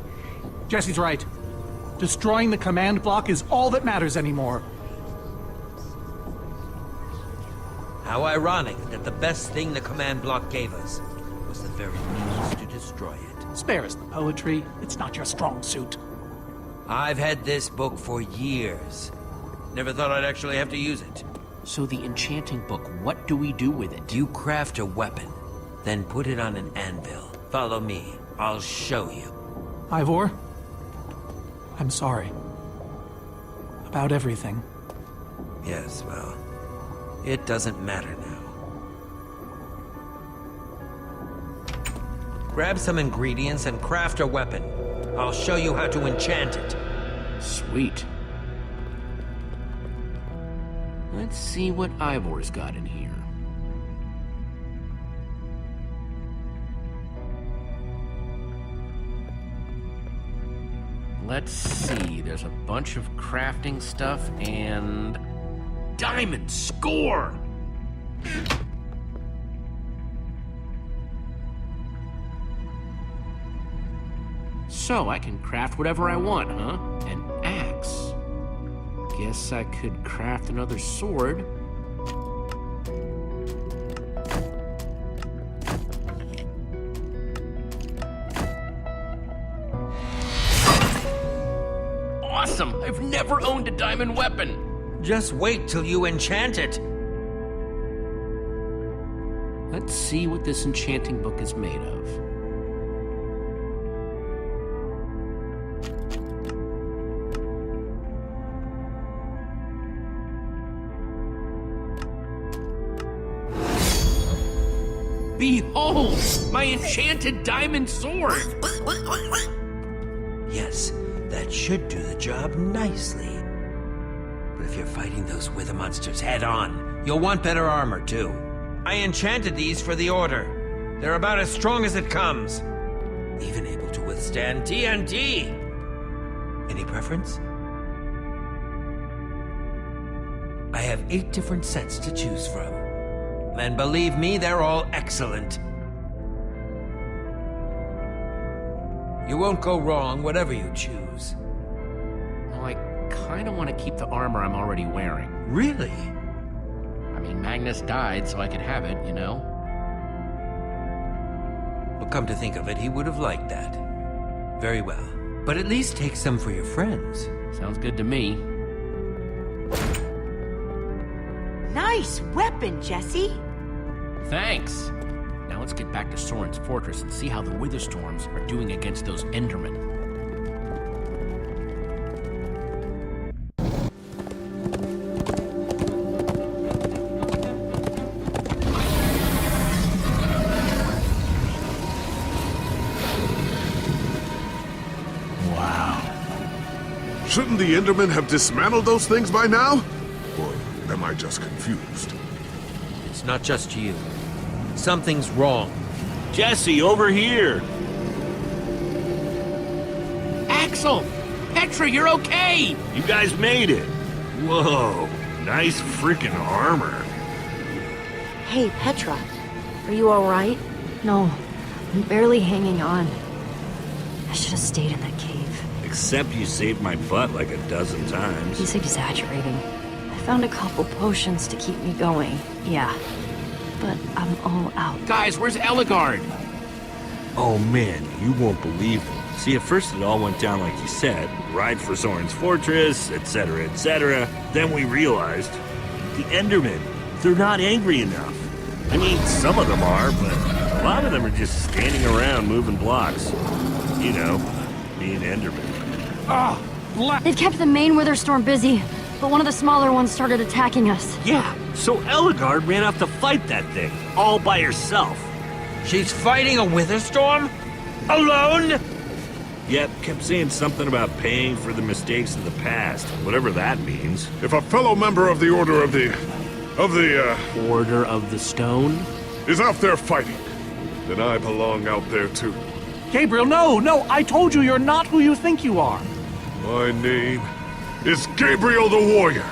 Jesse's right. Destroying the command block is all that matters anymore. How ironic that the best thing the command block gave us was the very means to destroy it. Spare us the poetry. It's not your strong suit. I've had this book for years. Never thought I'd actually have to use it. So the enchanting book, what do we do with it? You craft a weapon, then put it on an anvil. Follow me. I'll show you. Ivor, I'm sorry. About everything. Yes, well, it doesn't matter now. Grab some ingredients and craft a weapon. I'll show you how to enchant it. Sweet. Let's see what Ivor's got in here. Let's see, there's a bunch of crafting stuff and... Diamond! Score! So, I can craft whatever I want, huh? An axe. Guess I could craft another sword. awesome! I've never owned a diamond weapon! Just wait till you enchant it. Let's see what this enchanting book is made of. Behold! My enchanted diamond sword! Yes, that should do the job nicely. But if you're fighting those wither monsters head on, you'll want better armor too. I enchanted these for the Order. They're about as strong as it comes. Even able to withstand TNT. Any preference? I have 8 different sets to choose from. And believe me, they're all excellent. You won't go wrong, whatever you choose. Well, I kinda want to keep the armor I'm already wearing. Really? I mean, Magnus died so I could have it, you know? Well, come to think of it, he would have liked that. Very well. But at least take some for your friends. Sounds good to me. Nice weapon, Jesse. Thanks! Now let's get back to Soren's fortress and see how the Witherstorms are doing against those Endermen. Shouldn't the Endermen have dismantled those things by now? Or am I just confused? It's not just you. Something's wrong. Jesse, over here! Axel! Petra, you're okay! You guys made it! Whoa, nice freaking armor. Hey, Petra. Are you alright? No, I'm barely hanging on. I should have stayed in that cave. Except you saved my butt like a dozen times. He's exaggerating. I found a couple potions to keep me going, yeah. But I'm all out. Guys, where's Eligard? Oh man, you won't believe it. See, at first it all went down like you said. Ride for Soren's fortress, etc., etc. Then we realized the Endermen, they're not angry enough. I mean, some of them are, but a lot of them are just standing around moving blocks. You know, being Endermen. They've kept the main Witherstorm busy, but one of the smaller ones started attacking us. Yeah, so Eligard ran off to fight that thing, all by herself. She's fighting a Witherstorm? Alone? Yep, kept saying something about paying for the mistakes of the past, whatever that means. If a fellow member of the Order of the Order of the Stone? is out there fighting, then I belong out there too. Gabriel, no, I told you you're not who you think you are. My name is Gabriel the Warrior.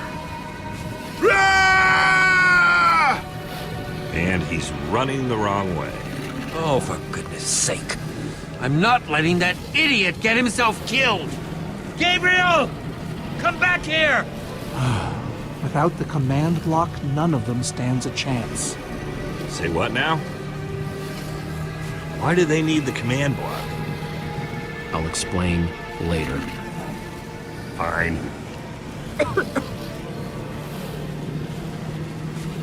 Ah! And he's running the wrong way. Oh, for goodness sake. I'm not letting that idiot get himself killed! Gabriel! Come back here! Without the command block, none of them stands a chance. Say what now? Why do they need the command block? I'll explain later. Fine.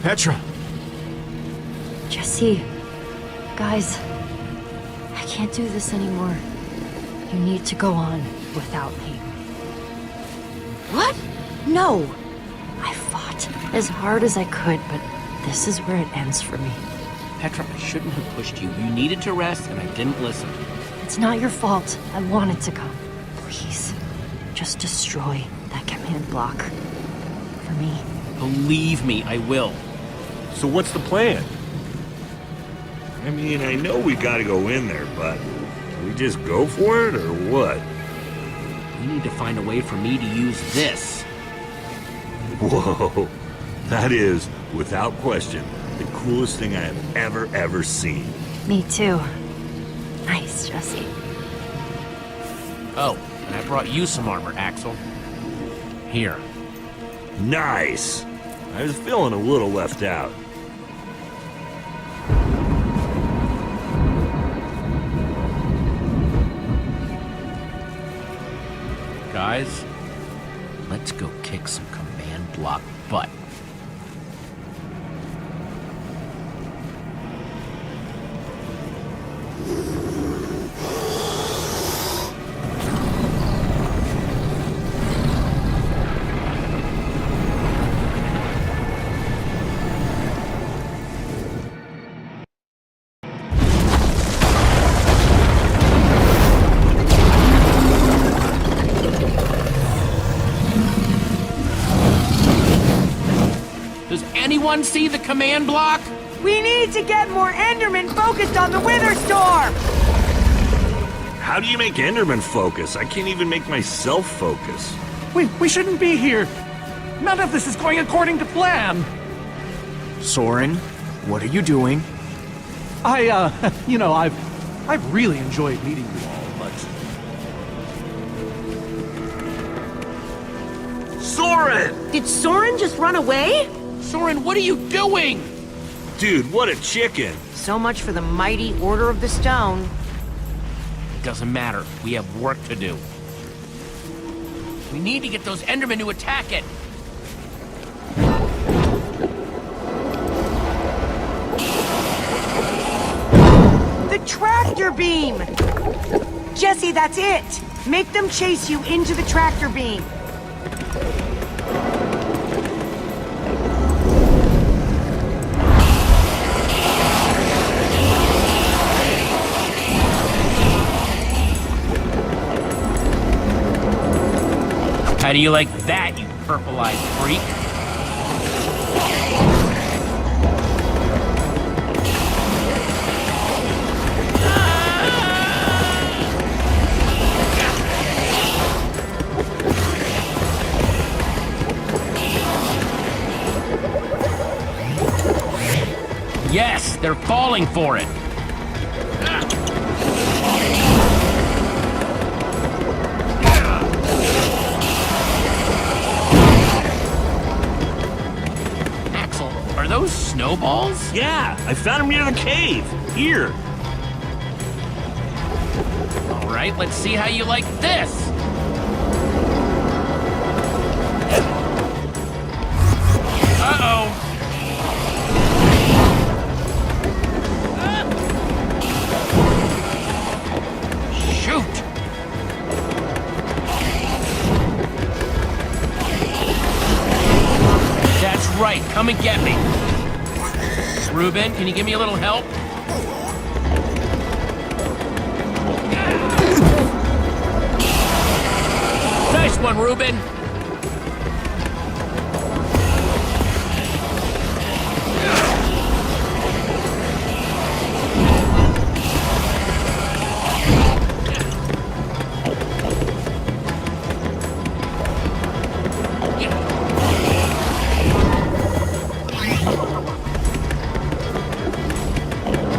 Petra! Jesse, guys, I can't do this anymore. You need to go on without me. What? No. I fought as hard as I could, but this is where it ends for me. Petra, I shouldn't have pushed you. You needed to rest, and I didn't listen. It's not your fault. I wanted to come. Please, just destroy that command block. For me. Believe me, I will. So what's the plan? I mean, I know we gotta go in there, but do we just go for it, or what? We need to find a way for me to use this. Whoa, that is, without question, the coolest thing I have ever seen. Me too. Nice, Jesse. Oh, and I brought you some armor, Axel. Here. Nice! I was feeling a little left out. Guys, Let's go kick some command block butt. Does anyone see the command block? We need to get more Endermen focused on the Wither Storm! How do you make Enderman focus? I can't even make myself focus. We shouldn't be here. None of this is going according to plan. Soren, what are you doing? You know, I've really enjoyed meeting you all, but Soren! Did Soren just run away? Soren, what are you doing? Dude, what a chicken! So much for the mighty Order of the Stone. It doesn't matter. We have work to do. We need to get those Endermen to attack it. The tractor beam! Jesse, that's it! Make them chase you into the tractor beam. How do you like that, you purple-eyed freak? Yes, they're falling for it. Axel, are those snowballs? Yeah, I found him near the cave. Here. All right, let's see how you like this. Uh-oh. Shoot! That's right, come and get me. Reuben, can you give me a little help? Nice one, Reuben.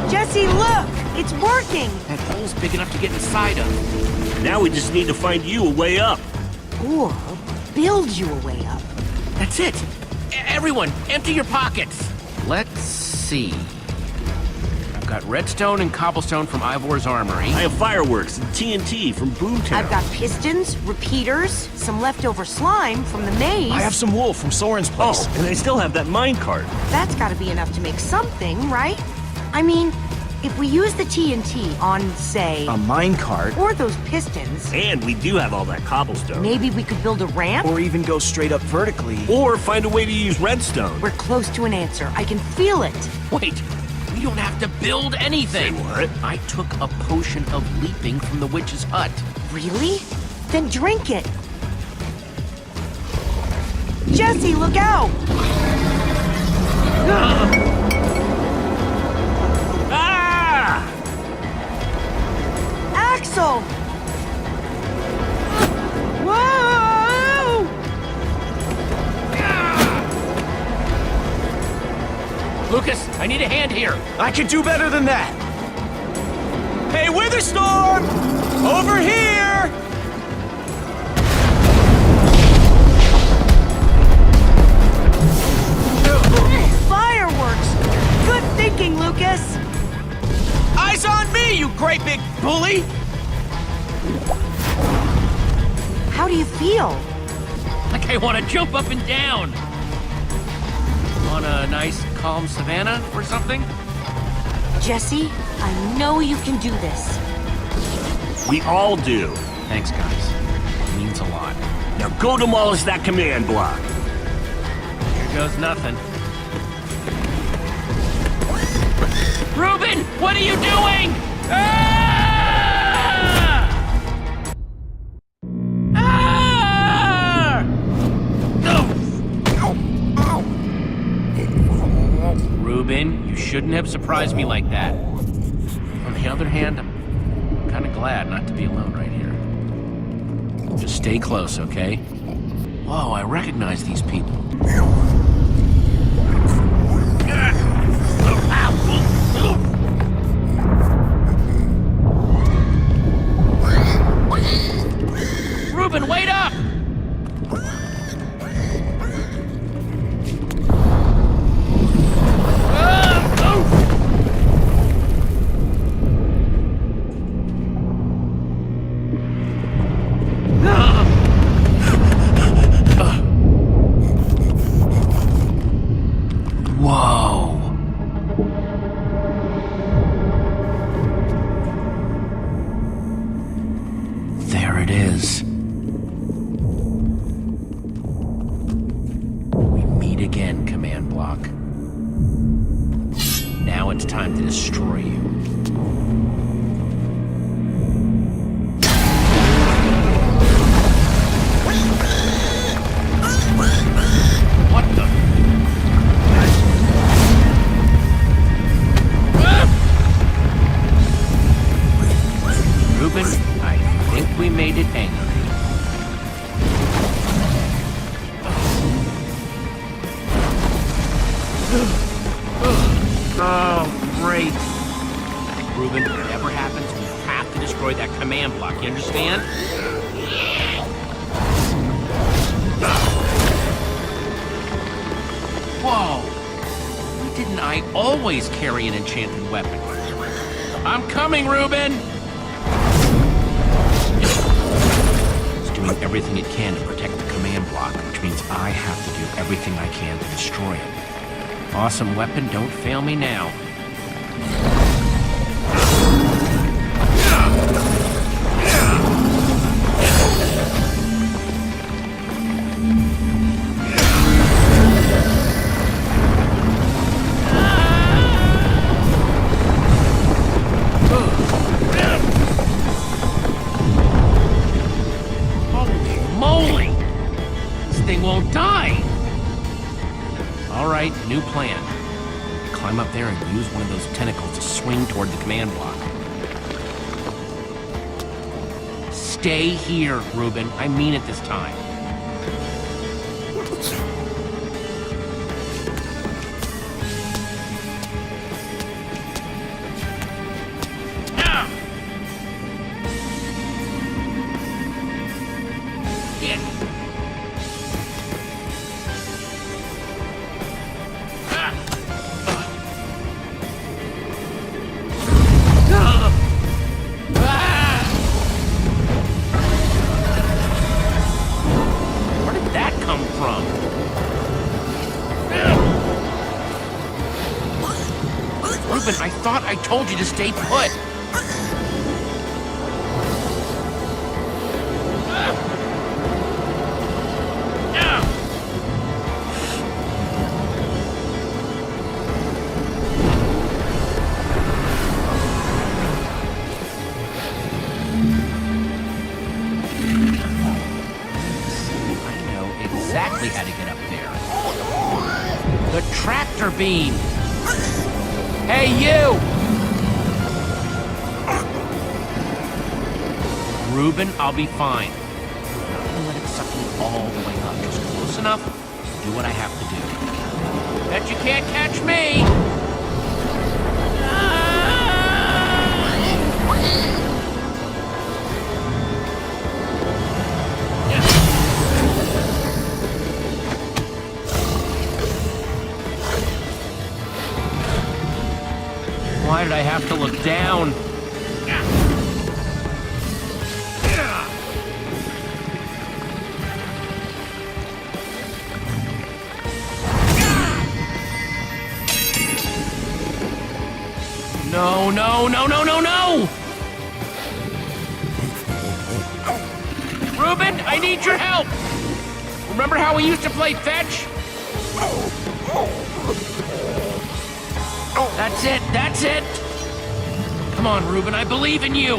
Jesse, look! It's working! That hole's big enough to get inside of. Now we just need to find you a way up. Or build you a way up. That's it. Everyone, empty your pockets. Let's see. I've got redstone and cobblestone from Ivor's armory. I have fireworks and TNT from Boomtown. I've got pistons, repeaters, some leftover slime from the maze. I have some wool from Soren's place. Oh, and I still have that minecart. That's gotta be enough to make something, right? I mean, if we use the TNT on, say, A minecart? or those pistons, And we do have all that cobblestone. maybe we could build a ramp? Or even go straight up vertically. Or find a way to use redstone. We're close to an answer. I can feel it. Wait, we don't have to build anything. Say what? I took a potion of leaping from the witch's hut. Really? Then drink it. Jesse, look out! Ah! Axel! Whoa! Lucas, I need a hand here. I can do better than that! Hey, Witherstorm! Over here! Fireworks! Good thinking, Lucas! Eyes on me, you great big bully! How do you feel? Like I want to jump up and down. On a nice, calm savanna or something? Jesse, I know you can do this. We all do. Thanks, guys. It means a lot. Now go demolish that command block. Here goes nothing. Reuben, what are you doing? Ah! Ah! Reuben, you shouldn't have surprised me like that. On the other hand, I'm kind of glad not to be alone right here. Just stay close, okay? Whoa, I recognize these people. Reuben, wait up! Whoa! There it is. We meet again, Command Block. Now it's time to destroy you. What the? Reuben, I think we made it angry. Oh, great. Reuben, whatever happens, we have to destroy that command block, you understand? Whoa! Why didn't I always carry an enchanted weapon? I'm coming, Reuben! It's doing everything it can to protect the command block, which means I have to do everything I can to destroy it. Awesome weapon, don't fail me now. Won't die! Alright, new plan. Climb up there and use one of those tentacles to swing toward the command block. Stay here, Reuben. I mean it this time. I thought I told you to stay put. I know exactly how to get up there. The tractor beam. Hey, you! Reuben, I'll be fine. Don't let it suck me all the way up. Just close enough to do what I have to do. Bet you can't catch me! Why did I have to look down? No, no, no, no, no, no! Reuben, I need your help! Remember how we used to play fetch? That's it, that's it! Come on, Reuben, I believe in you!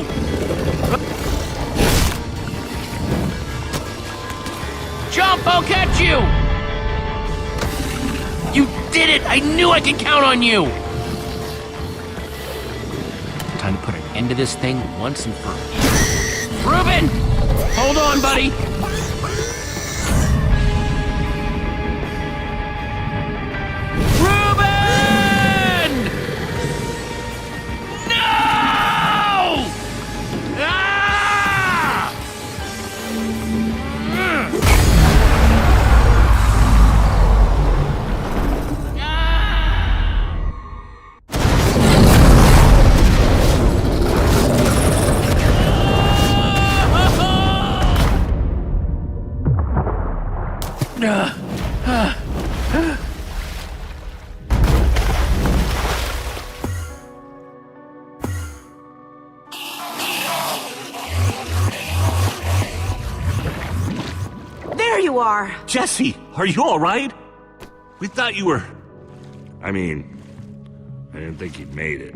Jump, I'll catch you! You did it! I knew I could count on you! Time to put an end to this thing once and for all. Reuben! Hold on, buddy! Reuben! No! Ah! There you are! Jesse, are you all right? We thought you were... I mean, I didn't think he'd made it.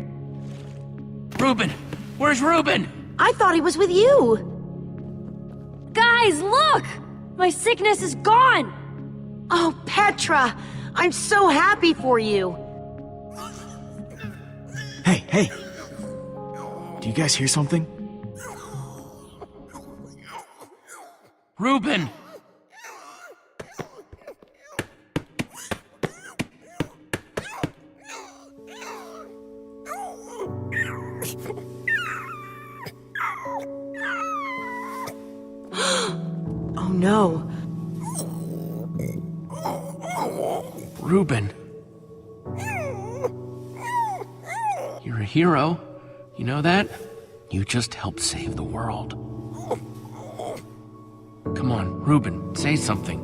Reuben! Where's Reuben? I thought he was with you! Guys, look! My sickness is gone! Oh, Petra! I'm so happy for you! Hey, hey! Do you guys hear something? Reuben! Oh no. Reuben. You're a hero. You know that? You just helped save the world. Come on, Reuben, say something.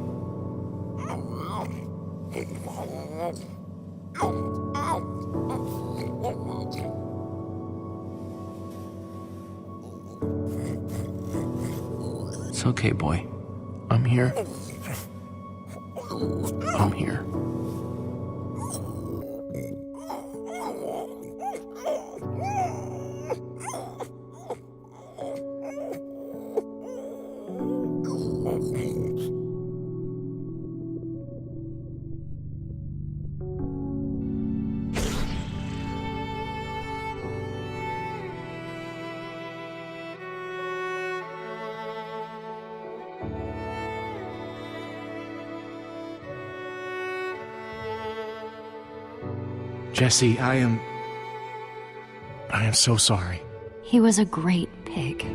It's okay, boy. I'm here. I'm here. Jesse, I am so sorry. He was a great pig.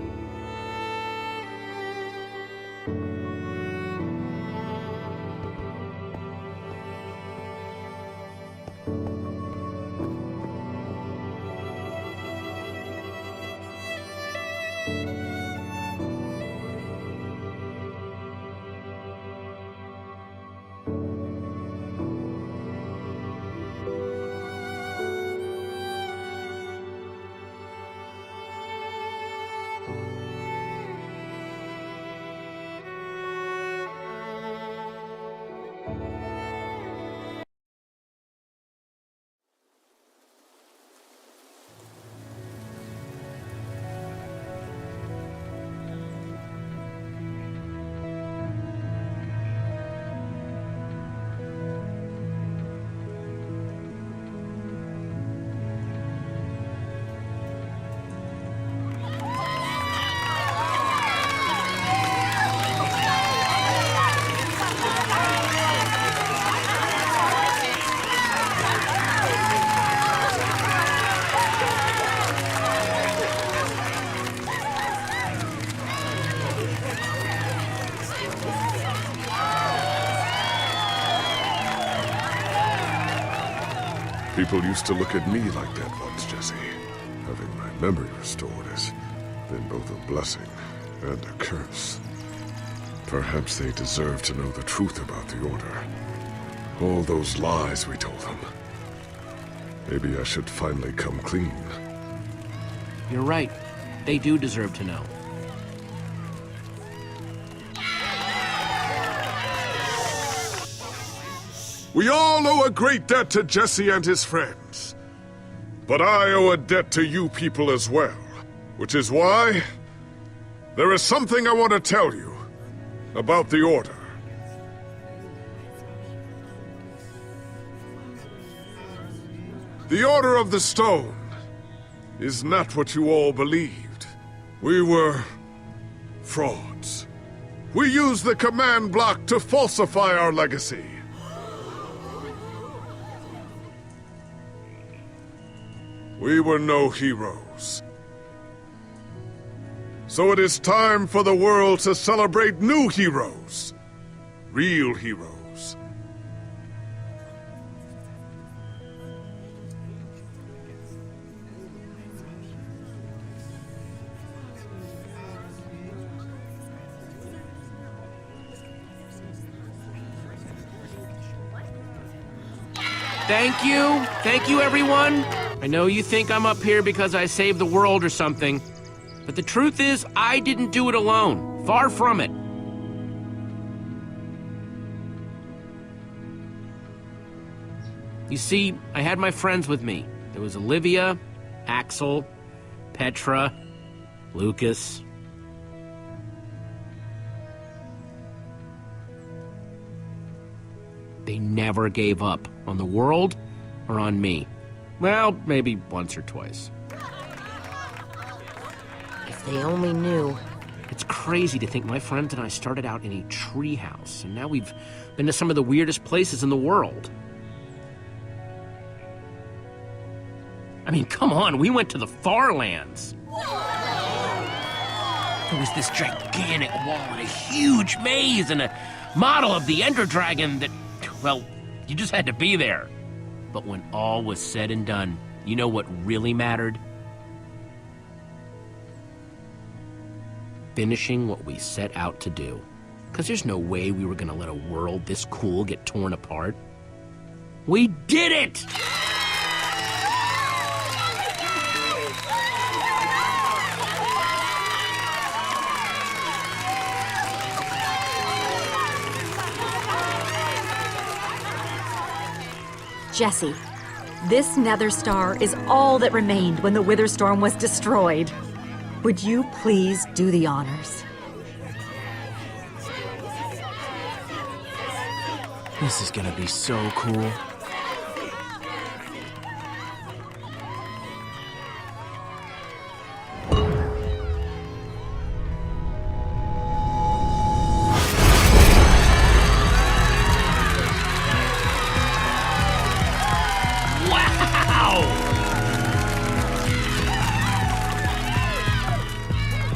People used to look at me like that once, Jesse. Having my memory restored has been both a blessing and a curse. Perhaps they deserve to know the truth about the Order. All those lies we told them. Maybe I should finally come clean. You're right. They do deserve to know. We all owe a great debt to Jesse and his friends. But I owe a debt to you people as well. Which is why there is something I want to tell you about the Order. The Order of the Stone is not what you all believed. We were frauds. We used the command block to falsify our legacy. We were no heroes. So it is time for the world to celebrate new heroes. Real heroes. Thank you. Thank you, everyone. I know you think I'm up here because I saved the world or something, but the truth is, I didn't do it alone. Far from it. You see, I had my friends with me. There was Olivia, Axel, Petra, Lucas. They never gave up on the world or on me. Well, maybe once or twice. If they only knew. It's crazy to think my friends and I started out in a treehouse, and now we've been to some of the weirdest places in the world. I mean, come on, we went to the Farlands. There was this gigantic wall and a huge maze and a model of the Ender Dragon that, well, you just had to be there. But when all was said and done, you know what really mattered? Finishing what we set out to do. Because there's no way we were gonna let a world this cool get torn apart. We did it! Jesse, this Nether Star is all that remained when the Witherstorm was destroyed. Would you please do the honors? This is gonna be so cool.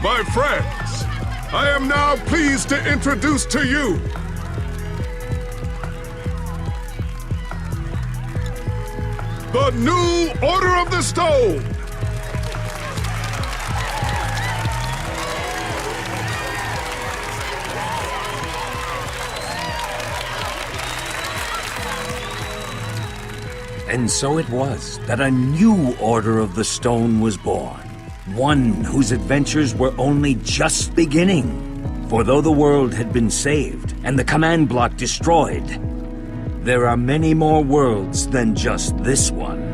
My friends, I am now pleased to introduce to you the new Order of the Stone. And so it was that a new Order of the Stone was born. One whose adventures were only just beginning. For though the world had been saved and the command block destroyed, there are many more worlds than just this one.